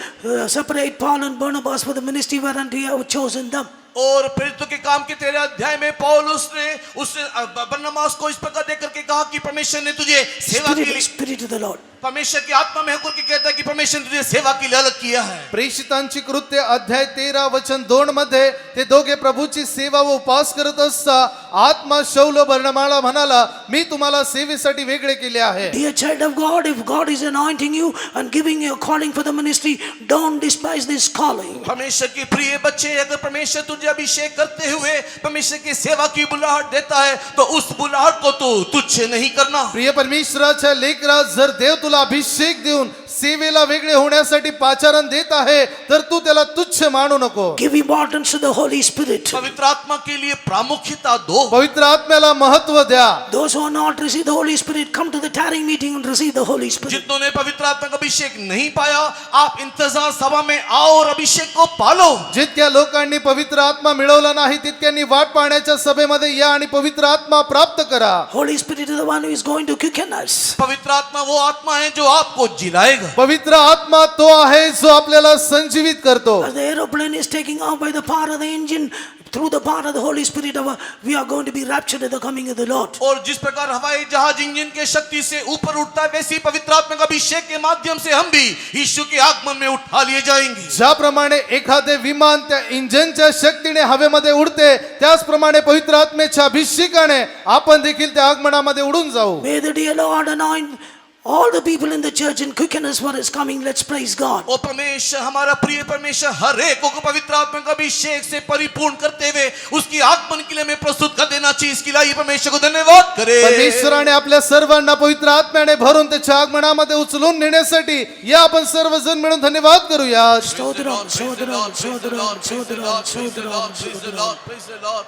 separate Paul and Barnabas for the ministry whereunto you have chosen them. और प्रेरितों के काम के 13 अध्याय में पौलुस ने उससे बरनबास को इस प्रकार देकर के कहा कि परमेश्वर ने तुझे सेवा के लिए, Spirit of the Lord. परमेश्वर की आत्मा में होकर के कहता है कि परमेश्वर ने तुझे सेवा के लिए अलग किया है। प्रेषितांची कृत्य अध्याय 13 वचन 2 मध्ये ते दोघे प्रभूची सेवा व उपास करत असता आत्मा शौल बर्नबाला म्हणाला, मी तुम्हाला सेवेसाठी वेगळे केले आहे. Dear child of God, if God is anointing you and giving you a calling for the ministry, don't despise this calling. परमेश्वर के प्रिय बच्चे, अगर परमेश्वर तुझे अभिषेक करते हुए परमेश्वर की सेवा की बुलाहट देता है तो उस बुलाहट को तो तुच्छ नहीं करना। प्रिय परमेश्वराच्या लेकरा, जर देव तुला अभिषेक देऊन सेवेला वेगळे होण्यासाठी पाचारण देत आहे तर तू त्याला तुच्छ मानू नको. Give importance to the Holy Spirit. पवित्र आत्मा के लिए प्रामुख्यता दो। पवित्र आत्म्याला महत्व द्या. Those who are not received the Holy Spirit, come to the tarrying meeting and receive the Holy Spirit. जितनों ने पवित्र आत्मा का अभिषेक नहीं पाया, आप इंतजार सभा में आओ और अभिषेक को पालो। जितक्या लोकांनी पवित्र आत्मा मिळवला नाही तितक्यांनी वाट पाहण्याच्या सभेमध्ये या आणि पवित्र आत्मा प्राप्त करा. Holy Spirit is the one who is going to quicken us. पवित्र आत्मा वो आत्मा है जो आपको जिलाएगा। पवित्र आत्मा तो आहे जो आपल्याला संजीवित करतो. As the aeroplane is taking off by the power of the engine, through the power of the Holy Spirit, we are going to be raptured at the coming of the Lord. और जिस प्रकार हवाई जहाज engine के शक्ति से ऊपर उठता है, वैसे ही पवित्र आत्मा का अभिषेक के माध्यम से हम भी यीशु के आगमन में उठा लिए जाएंगे। ज्याप्रमाणे एखादे विमान त्या इंजिनच्या शक्तीने हवेमध्ये उडते, त्याचप्रमाणे पवित्र आत्मेच्या अभिषेकाने आपण देखील त्या आगमनामध्ये उडून जाऊ. May the dear Lord anoint all the people in the church and quicken us for his coming. Let's praise God. और परमेश्वर, हमारा प्रिय परमेश्वर, हर एक को पवित्र आत्मा का अभिषेक से परिपूर्ण करते हुए उसकी आगमन के लिए हमें प्रस्तुत कर देना चाहिए। इसके लिए परमेश्वर को धन्यवाद करें। परमेश्वराने आपल्या सर्वांना पवित्र आत्म्याने भरून त्याच्या आगमनामध्ये उचलून नेण्यासाठी या आपण सर्वजण मिळून धन्यवाद करूया. Sodharam, Sodharam, Sodharam, Sodharam, Sodharam, Sodharam.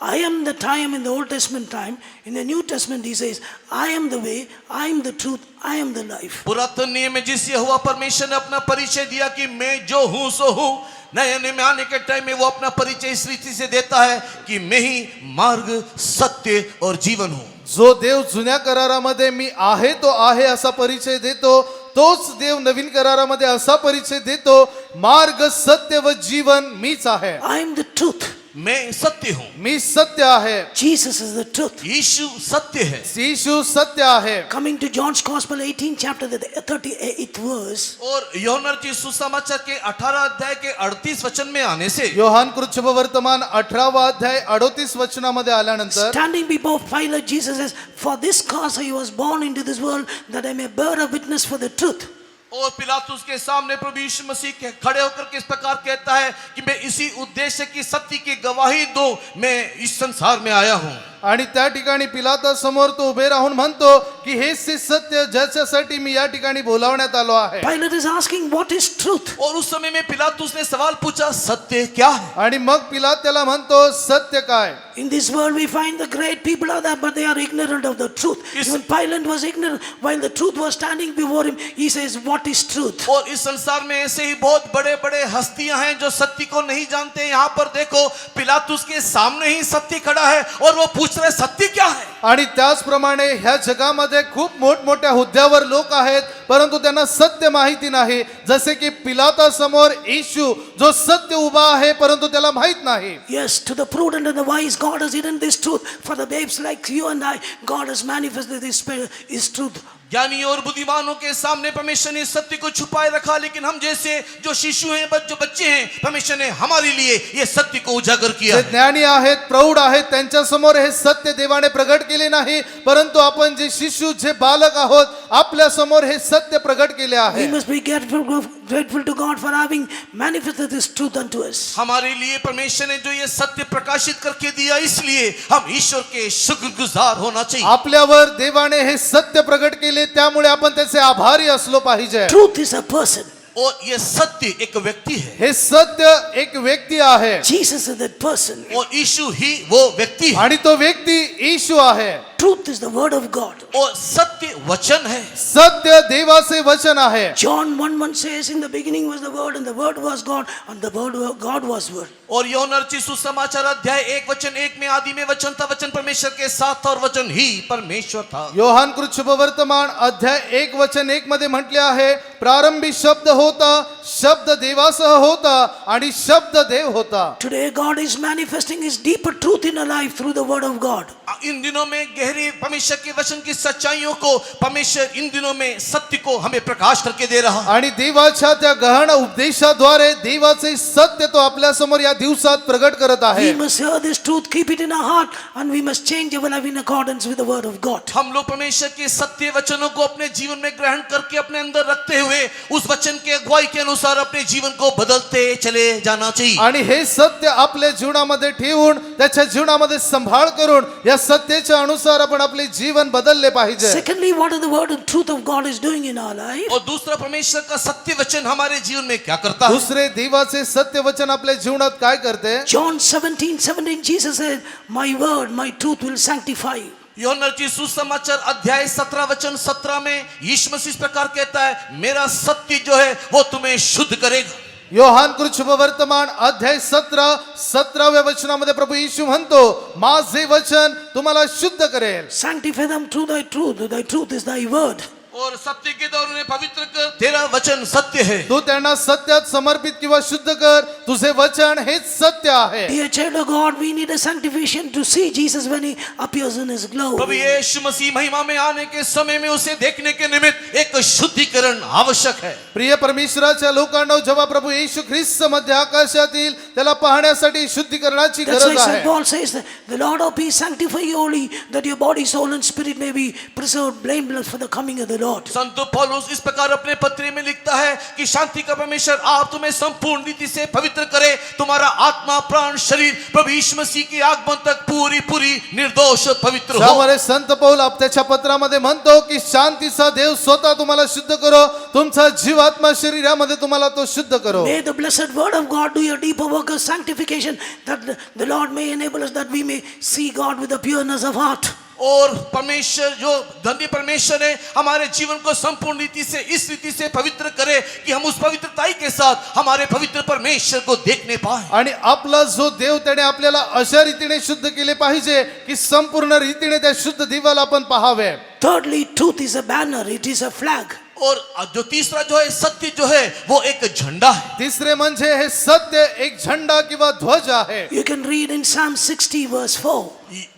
I am the time in the Old Testament time. In the New Testament he says, I am the way, I am the truth, I am the life. पुरातन नियम में जिस यहोवा परमेश्वर ने अपना परिचय दिया कि मैं जो हूँ सो हूँ, नए नियम में आने के टाइम में वो अपना परिचय इस रीति से देता है कि मैं ही मार्ग, सत्य और जीवन हूँ। जो देव जुन्या करारामध्ये मी आहे तो आहे असा परिचय देतो, तोच देव नवीन करारामध्ये असा परिचय देतो, मार्ग, सत्य व जीवन मीच आहे. I am the truth. मैं सत्य हूँ। मी सत्य आहे. Jesus is the truth. यीशु सत्य है। यीशु सत्य आहे. Coming to John's Gospel 18 chapter the 38th verse. और यूहन्ना की सुसमाचार के 18 अध्याय के 38 वचन में आने से योहान कृत वर्तमान 18वा अध्याय 38 वचनामध्ये आल्यानंतर Standing before Pilate, Jesus says, for this cause I was born into this world, that I may bear a witness for the truth. और पिलातुस के सामने प्रभु यीशु मसीह के खड़े होकर के इस प्रकार कहता है कि मैं इसी उद्देश्य की सत्य की गवाही दूं, मैं इस संसार में आया हूं। आणि त्या ठिकाणी पिलाता समोर तो उभे राहून म्हणतो की हेच ते सत्य ज्याच्यासाठी मी या ठिकाणी बोलावण्यात आलो आहे. Pilate is asking, what is truth? और उस समय में पिलातुस ने सवाल पूछा, सत्य क्या है? आणि मग पिलात त्याला म्हणतो सत्य काय. In this world we find the great people are there, but they are ignorant of the truth. Yes. Even Pilate was ignorant. While the truth was standing before him, he says, what is truth? और इस संसार में ऐसे ही बहुत बड़े बड़े हस्तियां हैं जो सत्य को नहीं जानते। यहाँ पर देखो, पिलातुस के सामने ही सत्य खड़ा है और वो पूछ रहे सत्य क्या है। आणि त्याचप्रमाणे ह्या जगामध्ये खूप मोठमोठ्या हुद्द्यावर लोक आहेत, परंतु त्यांना सत्य माहिती नाही. जसे की पिलाता समोर येशू जो सत्य उभा आहे, परंतु त्याला माहित नाही. Yes, to the prudent and the wise, God has hidden this truth. For the babes like you and I, God has manifested this truth. ज्ञानी और बुद्धिमानों के सामने परमेश्वर ने सत्य को छुपाए रखा, लेकिन हम जैसे जो शिशु हैं, जो बच्चे हैं, परमेश्वर ने हमारे लिए ये सत्य को उजागर किया। जे ज्ञानी आहेत, प्रौढ आहेत, त्यांच्या समोर हे सत्य देवाने प्रगट केले नाही, परंतु आपण जे शिशु, जे बालक आहोत, आपल्या समोर हे सत्य प्रगट केले आहे. We must be grateful to God for having manifested this truth unto us. हमारे लिए परमेश्वर ने जो ये सत्य प्रकाशित करके दिया, इसलिए हम ईश्वर के शुक्रगुजार होना चाहिए। आपल्यावर देवाने हे सत्य प्रगट केले, त्यामुळे आपण त्याचे आभारी असलो पाहिजे. Truth is a person. और ये सत्य एक व्यक्ति है। हे सत्य एक व्यक्ती आहे Jesus is that person. और यीशु ही वो व्यक्ति है। आणि तो व्यक्ती येशू आहे. Truth is the word of God. और सत्य वचन है। सत्य देवाचे वचन आहे। John 1:1 says, in the beginning was the word, and the word was God, and the word God was word. और यूहन्ना रचित सुसमाचार अध्याय 1:1 में आदि में वचन था, वचन परमेश्वर के साथ था और वचन ही परमेश्वर था। योहान कृत शुभवर्तमान अध्याय 1:1 मध्ये म्हटले आहे, प्रारंभी शब्द होता, शब्द देवासह होता आणि शब्द देव होता। Today God is manifesting his deeper truth in our life through the word of God. In दिनों में गहरी परमेश्वर के वचन की सच्चाइयों को परमेश्वर इन दिनों में सत्य को हमें प्रकाश करके दे रहा है। आणि देवाच्या त्या गहन उपदेशाद्वारे देवाचे सत्य तो आपल्या समोर या दिवसात प्रगट करत आहे। We must hear this truth, keep it in our heart, and we must change our life in accordance with the word of God. हम लोग परमेश्वर के सत्य वचनों को अपने जीवन में ग्रहण करके अपने अंदर रखते हुए उस वचन के अगुवाई के अनुसार अपने जीवन को बदलते चले जाना चाहिए। आणि हे सत्य आपल्या जीवनामध्ये ठेवून त्याच्या जीवनामध्ये संभाळ करून या सत्याच्या अनुसार आपण आपले जीवन बदलले पाहिजे। Secondly, what is the word and truth of God is doing in our life? और दूसरा परमेश्वर का सत्य वचन हमारे जीवन में क्या करता है? दुसरे देवाचे सत्य वचन आपल्या जीवनात काय करते? John 17:17 Jesus said, my word, my truth will sanctify you. यूहन्ना रचित सुसमाचार अध्याय 17 वचन 17 में यीशु मसीह इस प्रकार कहता है, मेरा सत्य जो है वो तुम्हें शुद्ध करेगा। योहान कृत शुभवर्तमान अध्याय 17:17 वचनामध्ये प्रभू येशू म्हणतो, माझे वचन तुम्हाला शुद्ध करेल। Sanctify them through thy truth is thy word. और सत्य के द्वारा उन्हें पवित्र कर, तेरा वचन सत्य है। तू त्यांना सत्यात समर्पित किंवा शुद्ध कर, तुझे वचन हेच सत्य आहे। Dear child of God, we need a sanctification to see Jesus when he appears in his Prabhu glory. यीशु मसीह महिमा में आने के समय में उसे देखने के निमित्त एक शुद्धिकरण आवश्यक है। प्रिय परमेश्वराच्या लोकांनो, जेव्हा प्रभू येशू ख्रिस्त मध्ये आकाशात येईल त्याला पाहण्यासाठी शुद्धीकरणाची That's why गरज St. आहे। Paul says that the Lord of peace sanctify you wholly, that your body, soul and spirit may be preserved blameless for the coming of the Lord. संत पौलुस इस प्रकार अपने पत्र में लिखता है कि शांति का परमेश्वर आप तुम्हें संपूर्ण रीति से पवित्र करे, तुम्हारा आत्मा प्राण शरीर प्रभु यीशु मसीह के आगमन तक पूरी निर्दोष पवित्र हो। त्यामुळे संत पौल त्याच्या पत्रामध्ये म्हणतो की शांतीचा देव स्वतः तुम्हाला शुद्ध करो, तुमचा जीव आत्मा शरीरामध्ये तुम्हाला तो शुद्ध करो। May the blessed word of God do a deeper work of sanctification, that the Lord may enable us that we may see God with the pureness of heart. और परमेश्वर जो धन्य परमेश्वर है हमारे जीवन को संपूर्ण रीति से इस रीति से पवित्र करे कि हम उस पवित्रताई के साथ हमारे पवित्र परमेश्वर को देखने पाए। आणि आपला जो देव त्याने आपल्याला अशा रीतीने शुद्ध केले पाहिजे की संपूर्ण रीतीने त्या शुद्ध देवाला आपण पाहावे। Thirdly, truth is a banner, it is a flag. और जो तीसरा जो है सत्य जो है वो एक झंडा है। तिसरे म्हणजे हे सत्य एक झंडा किंवा ध्वज आहे। You can read in Psalm 60 verse 4.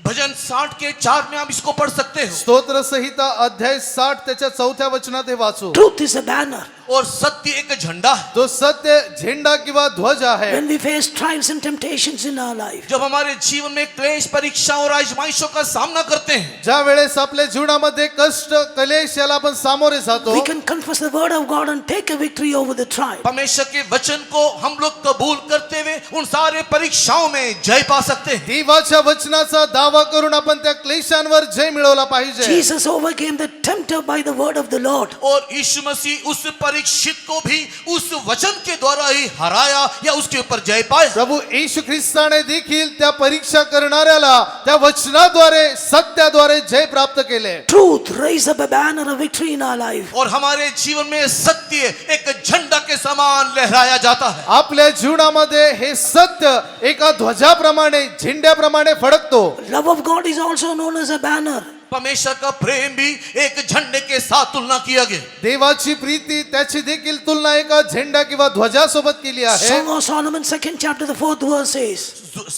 भजन 60 के 4 में आप इसको पढ़ सकते हो। स्तोत्र संहिता अध्याय 60 त्याच्या 4थ्या वचनात हे वाचू। Truth is a banner. और सत्य एक झंडा है। तो सत्य झेंडा किंवा ध्वज आहे। When we face trials and temptations in our life, जब हमारे जीवन में क्लेश परीक्षा और आजमाइशों का सामना करते हैं, ज्या वेळेस आपल्या जीवनामध्ये कष्ट कलेश याला आपण सामोरे जातो, we can confess the word of God and take a victory over the trial. परमेश्वर के वचन को हम लोग कबूल करते हुए उन सारे परीक्षाओं में जय पा सकते हैं। देवाच्या वचनाचा दावा करून आपण त्या क्लेशांवर जय मिळवला पाहिजे। Jesus overcame the tempter by the word of the Lord. और यीशु मसीह उस परीक्षित को भी उस वचन के द्वारा ही हराया या उसके ऊपर जय पाया। प्रभू येशू ख्रिस्ताने देखील त्या परीक्षा करणाऱ्याला त्या वचनाद्वारे सत्याद्वारे जय प्राप्त केले। Truth raise up a banner of victory in our life. और हमारे जीवन में सत्य एक झंडा के समान लहराया जाता है। आपल्या जीवनामध्ये हे सत्य एका ध्वजाप्रमाणे झेंड्याप्रमाणे फडकतो। Love of God is also known as a banner. परमेश्वर का प्रेम भी एक झंडे के साथ तुलना किया गया। देवाची प्रीती त्याची देखील तुलना एका झेंडा किंवा ध्वजासोबत केली आहे। Song of Solomon 2nd chapter the 4th verse says,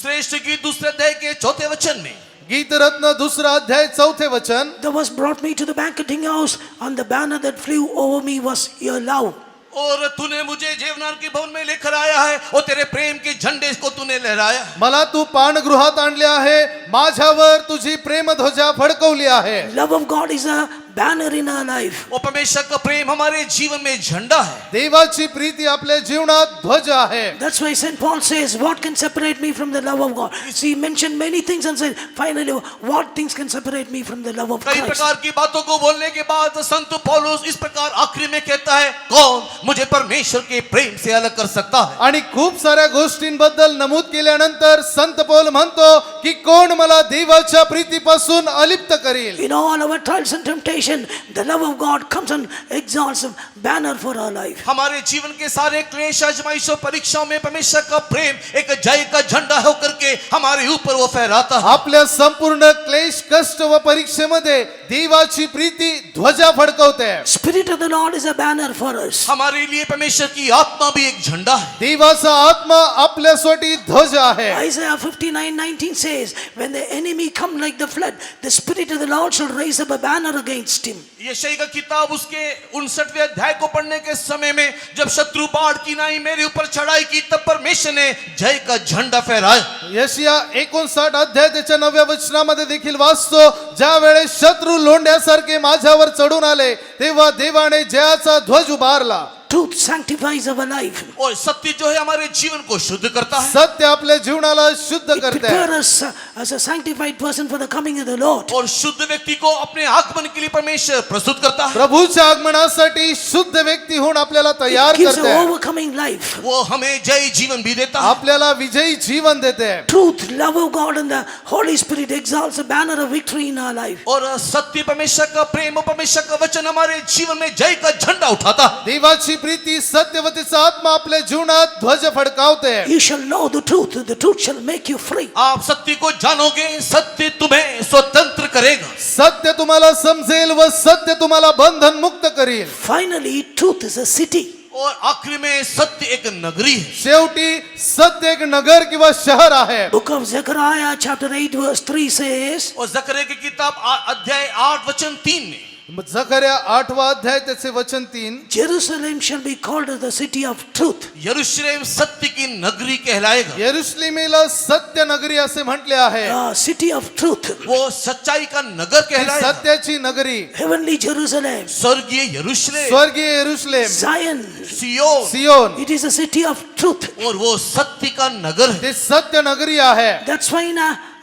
श्रेष्ठ गीत दूसरे अध्याय के 4थे वचन में, गीत रत्न दूसरा अध्याय 4थे वचन, thou hast brought me to the banqueting house, and the banner that flew over me was your love. और तूने मुझे जेवनार के भवन में लेकर आया है और तेरे प्रेम के झंडे को तूने लहराया। मला तू पानगृहात आणले आहे, माझ्यावर तुझी प्रेम ध्वजा फडकवली आहे। Love of God is a banner in our life. वो परमेश्वर का प्रेम हमारे जीवन में झंडा है. देवाची प्रीती आपल्या जीवनात ध्वज आहे. That's why St. Paul says, what can separate me from the love of God? See, he mentioned many things and said, finally, what things can separate me from the love of कई Christ? प्रकार की बातों को बोलने के बाद संत पौलुस इस प्रकार आखिरी में कहता है, कौन मुझे परमेश्वर के प्रेम से अलग कर सकता है. आणि खूप साऱ्या गोष्टींबद्दल नमूद केल्यानंतर संत पौल म्हणतो की कोण मला देवाच्या प्रीतीपासून अलिप्त करेल. In all our trials and temptation, the love of God comes and exalts a banner for our life. हमारे जीवन के सारे क्लेश आजमाइशों परीक्षाओं में परमेश्वर का प्रेम एक जय का झंडा होकर के हमारे ऊपर वो फहराता है. आपल्या संपूर्ण क्लेश कष्ट व परीक्षेमध्ये देवाची प्रीती ध्वजा फडकवते. Spirit of the Lord is a banner for us. हमारे लिए परमेश्वर की आत्मा भी एक झंडा है. देवाचा आत्मा आपल्यासाठी ध्वज आहे. Isaiah 59:19 says, when the enemy come like the flood, the Spirit of the Lord shall raise up a banner against him. यशायाह का किताब उसके 59वें अध्याय को पढ़ने के समय में जब शत्रु बाढ़ की नाई मेरे ऊपर चढ़ाई की तब परमेश्वर ने जय का झंडा फहराया. यशिया 59 अध्याय त्याच्या 9व्या वचनामध्ये देखील वाचतो, ज्या वेळेस शत्रू लोंढ्यासारखे माझ्यावर चढून आले तेव्हा देवाने जयाचा ध्वज उभारला. Truth sanctifies our life. और सत्य जो है हमारे जीवन को शुद्ध करता है. सत्य आपल्या जीवनाला शुद्ध It करते prepares हैं. us as a sanctified person for the coming of the Lord. और शुद्ध व्यक्ति को अपने आगमन के लिए परमेश्वर प्रस्तुत करता है. प्रभूच्या आगमनासाठी शुद्ध व्यक्ती होऊन आपल्याला तयार It gives करते an हैं. overcoming life. वो हमें जय जीवन भी देता है. आपल्याला विजयी जीवन देते हैं. Truth, love of God and the Holy Spirit exalts a banner of victory in our life. और सत्य परमेश्वर का प्रेम और परमेश्वर का वचन हमारे जीवन में जय का झंडा उठाता है. देवाची प्रीती सत्यवतीचा आत्मा आपल्या जीवनात ध्वज फडकावते. You shall know the truth shall make you free. आप सत्य को जानोगे, सत्य तुम्हें स्वतंत्र करेगा. सत्य तुम्हाला समजेल व सत्य तुम्हाला बंधन मुक्त करेल. Finally, truth is a city. और आखिरी में सत्य एक नगरी है. शेवटी सत्य एक नगर किंवा शहर आहे. Book of Zechariah chapter 8 verse 3 says, और जकरिया की किताब अध्याय 8 वचन 3 में जकर्या 8वां अध्याय त्याचे वचन 3, Jerusalem shall be called as the city of truth. यरूशलेम सत्य की नगरी कहलाएगा. यरुशलेमेला सत्य नगरी असे म्हटले आहे. City of truth. वो सच्चाई का नगर ती कहलाएगा. सत्याची नगरी, Heavenly Jerusalem. स्वर्गीय यरूशलेम, स्वर्गीय यरुशलेम, Zion. सियोन, सियोन, It is a city of truth. और वो सत्य का नगर है. ते सत्य नगरी आहे. That's why in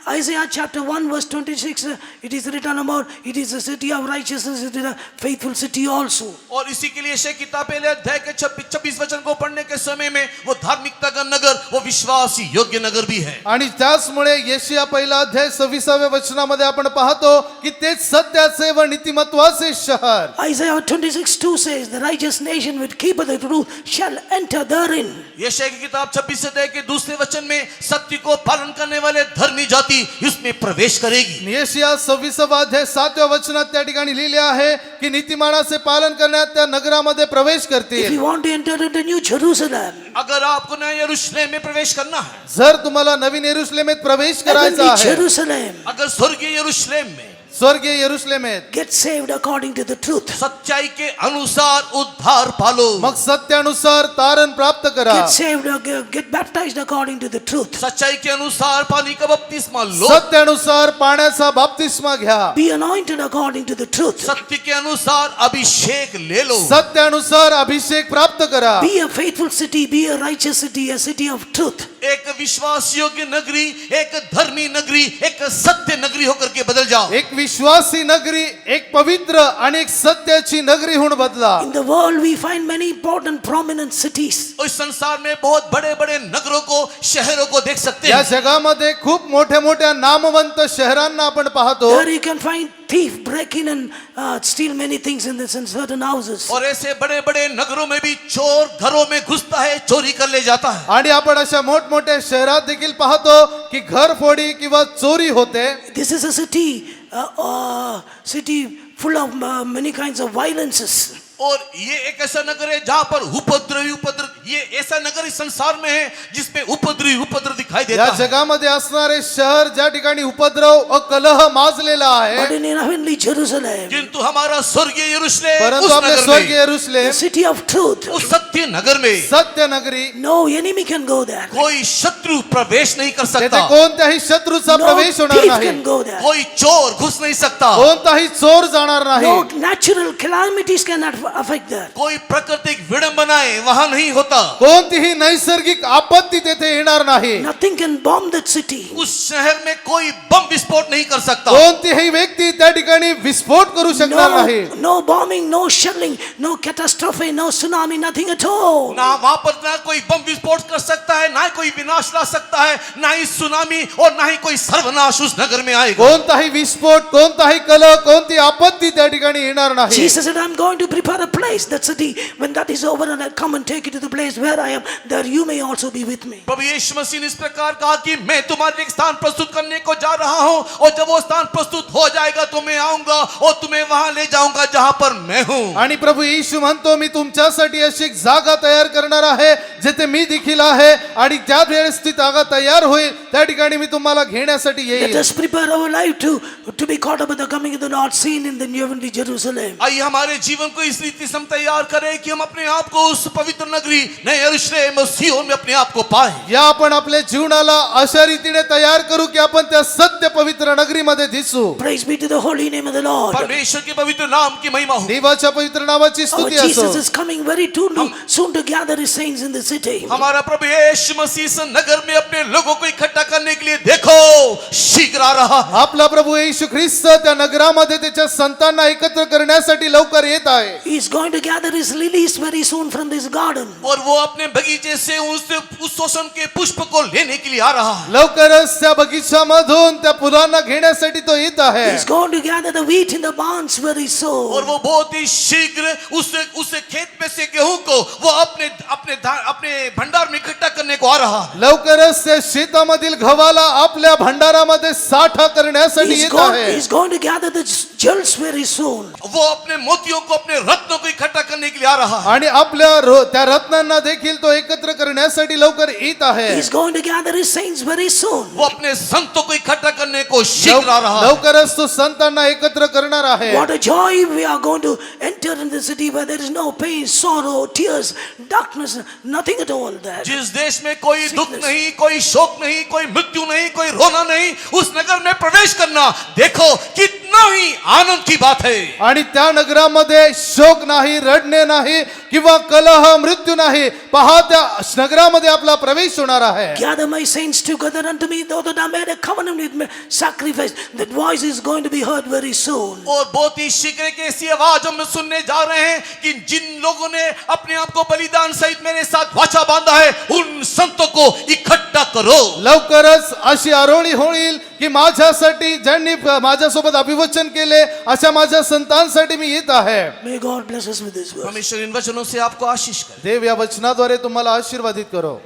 Isaiah chapter 1 verse 26 it is written about it is a city of righteousness, it is a faithful city also. और इसी के लिए यशायाह किताब पहले अध्याय के 26 वचन को पढ़ने के समय में वो धार्मिकता का नगर, वो विश्वास योग्य नगर भी है. आणि त्याचमुळे यशिया पहिला अध्याय 26व्या वचनामध्ये आपण पाहतो की तेच सत्याचे व नीतिमत्वाचे शहर. Isaiah 26:2 says the righteous nation which keepeth the truth shall enter therein. यशायाह की किताब 26 अध्याय के दूसरे वचन में सत्य को पालन करने वाले धर्मी जाति इसमें प्रवेश करेगी. यशिया 26वा अध्याय 7व्या वचनात त्या ठिकाणी लिहिले आहे की नीतिमानाचे पालन करण्यात त्या नगरामध्ये प्रवेश If करतील. you want to enter into New Jerusalem, अगर आपको नए यरूशलेम में प्रवेश करना है, जर तुम्हाला नवीन यरुशलेमेत प्रवेश करायचा heavenly आहे, Jerusalem, अगर स्वर्गीय यरूशलेम में स्वर्गीय यरुशलेमेत, get saved according to the truth. सच्चाई के अनुसार उद्धार पालो. मग सत्यानुसार तारण प्राप्त करा. Get saved, get baptized according to the truth. सच्चाई के अनुसार पानी का बपतिस्मा लो. सत्यानुसार पाण्याचा बाप्तिस्मा घ्या. Be anointed according to the truth. सत्य के अनुसार अभिषेक ले लो. सत्यानुसार अभिषेक प्राप्त करा. Be a faithful city, be a righteous city, a city of truth. एक विश्वास योग्य नगरी, एक धर्मी नगरी, एक सत्य नगरी होकर के बदल जाओ. एक विश्वासी नगरी, एक पवित्र आणि एक सत्याची नगरी होऊन बदला. In the world we find many important prominent cities. इस संसार में बहुत बड़े बड़े नगरों को, शहरों को देख सकते या हैं. जगामध्ये खूप मोठ्या मोठ्या नामवंत शहरांना आपण पाहतो. There you can find thief break in and steal many things in certain houses. और ऐसे बड़े बड़े नगरों में भी चोर घरों में घुसता है, चोरी कर ले जाता है. आणि आपण अशा मोठमोठ्या शहरात देखील पाहतो की घरफोडी किंवा चोरी होते. This is a city, city full of many kinds of violences. और ये एक ऐसा नगर है जहाँ पर उपद्रव ये ऐसा नगर इस संसार में है जिसमें उपद्रव दिखाई देता या है। जगामध्ये असणारे शहर ज्या ठिकाणी उपद्रव व कलह माजलेला But आहे, in heavenly Jerusalem, किंतु हमारा स्वर्गीय यरूशलेम परंतु उस आपले नगर स्वर्गीय में, यरूशलेम the city of truth, उस सत्य नगर में सत्य नगरी, no enemy can go there. कोई शत्रु प्रवेश नहीं कर तेथे सकता, कोणत्याही शत्रूचा No प्रवेश होणार thief नाही, can go there. कोई चोर घुस नहीं सकता, कोणताही चोर जाणार नाही, No natural calamities cannot affect that. कोई प्राकृतिक विडंबनाएं वहां नहीं होता, कोणतीही नैसर्गिक आपत्ती तेथे येणार नाही, Nothing can bomb that city. उस शहर में कोई बम विस्फोट नहीं कर सकता, कोणतीही व्यक्ती त्या ठिकाणी विस्फोट करू शकणार नाही, No bombing, no shelling, no catastrophe, no tsunami, nothing at all. ना वहां पर ना कोई बम विस्फोट कर सकता है, ना कोई विनाश ला सकता है, ना ही सुनामी और ना ही कोई सर्वनाश उस नगर में आएगा। कोणताही विस्फोट, कोणताही कलह, कोणती आपत्ती त्या ठिकाणी येणार नाही. Jesus said, I'm going to prepare a place, that city. When that is over and I come and take you to the place where I am, there you may also be with me. प्रभु यीशु मसीह ने इस प्रकार कहा कि मैं तुम्हारे लिए एक स्थान प्रस्तुत करने को जा रहा हूं, और जब वो स्थान प्रस्तुत हो जाएगा तो मैं आऊंगा और तुम्हें वहां ले जाऊंगा जहां पर मैं हूं। आणि प्रभू येशू म्हणतो, मी तुमच्यासाठी अशी एक जागा तयार करणार आहे जिथे मी देखील आहे, आणि त्या वेळेस ती जागा तयार होईल त्या ठिकाणी मी तुम्हाला घेण्यासाठी Let येईल. us prepare our life to be caught up with the coming of the Lord seen in the new heavenly Jerusalem. आइए हमारे जीवन को इस रीति से हम तैयार करें कि हम अपने आप को उस पवित्र नगरी नए यरूशलेम और सिय्योन में अपने आप को पाएं। या आपण आपल्या जीवनाला अशा रीतीने तयार करू की आपण त्या सत्य पवित्र नगरीमध्ये दिसू. Praise be to the holy name of the Lord. परमेश्वर के पवित्र नाम की महिमा हो। देवाच्या पवित्र नावाची Our स्तुती असो. Jesus is coming very soon to gather his saints in the city. हमारा प्रभु यीशु मसीह इस नगर में अपने लोगों को इकट्ठा करने के लिए देखो शीघ्र आ रहा है। आपला प्रभू येशू ख्रिस्त त्या नगरामध्ये त्याच्या संतांना एकत्र करण्यासाठी लवकर येत आहे. He is going to gather his lilies very soon from this garden. और वो अपने बगीचे से उस शोषण के पुष्प को लेने के लिए आ रहा है। लवकरच त्या बगीच्यामधून त्या फुलांना घेण्यासाठी तो येत आहे. He is going to gather the wheat in the barns very और soon. वो बहुत ही शीघ्र उस खेत में से गेहूं को वो अपने भंडार में इकट्ठा करने को आ रहा है। लवकरच त्या शेतामधील गव्हाला आपल्या भंडारामध्ये साठा करण्यासाठी येत आहे. He's going to gather the jewels very soon. वो अपने मोतियों को अपने रत्नों को इकट्ठा करने के लिए आ रहा है। आणि आपल्या त्या रत्नांना देखील तो एकत्र करण्यासाठी लवकर येत आहे. He's going to gather his saints very soon. वो अपने संतों को इकट्ठा करने को शीघ्र आ रहा है। लवकरच तो संतांना एकत्र करणार आहे. What a joy we are going to enter in the city where there is no pain, sorrow, tears, darkness, nothing at all there. जिस देश में कोई दुख नहीं, कोई शोक नहीं, कोई मृत्यु नहीं, कोई रोना नहीं, उस नगर में प्रवेश करना देखो कितना ही आनंद की बात है। आणि त्या नगरामध्ये शोक नाही, रडणे नाही किंवा कलह, मृत्यू नाही. पहा, त्या नगरामध्ये आपला प्रवेश होणार आहे. Gather my saints together unto me, though that I made a covenant with me, sacrifice. That voice is going to be heard very soon. और बहुत ही शीघ्र की ऐसी आवाज हम सुनने जा रहे हैं कि जिन लोगों ने अपने आप को बलिदान सहित मेरे साथ वाचा बांधा है, उन संतों को इकट्ठा करो। लवकरच अशी आरोळी होईल की माझ्यासाठी ज्यांनी माझ्यासोबत अभिवचन केले अशा माझ्या संतांसाठी मी येत आहे. May God bless us with this word. परमेश्वर इन वचनों से आपको आशीष करे। देव या वचनाद्वारे तुम्हाला आशीर्वादित करो.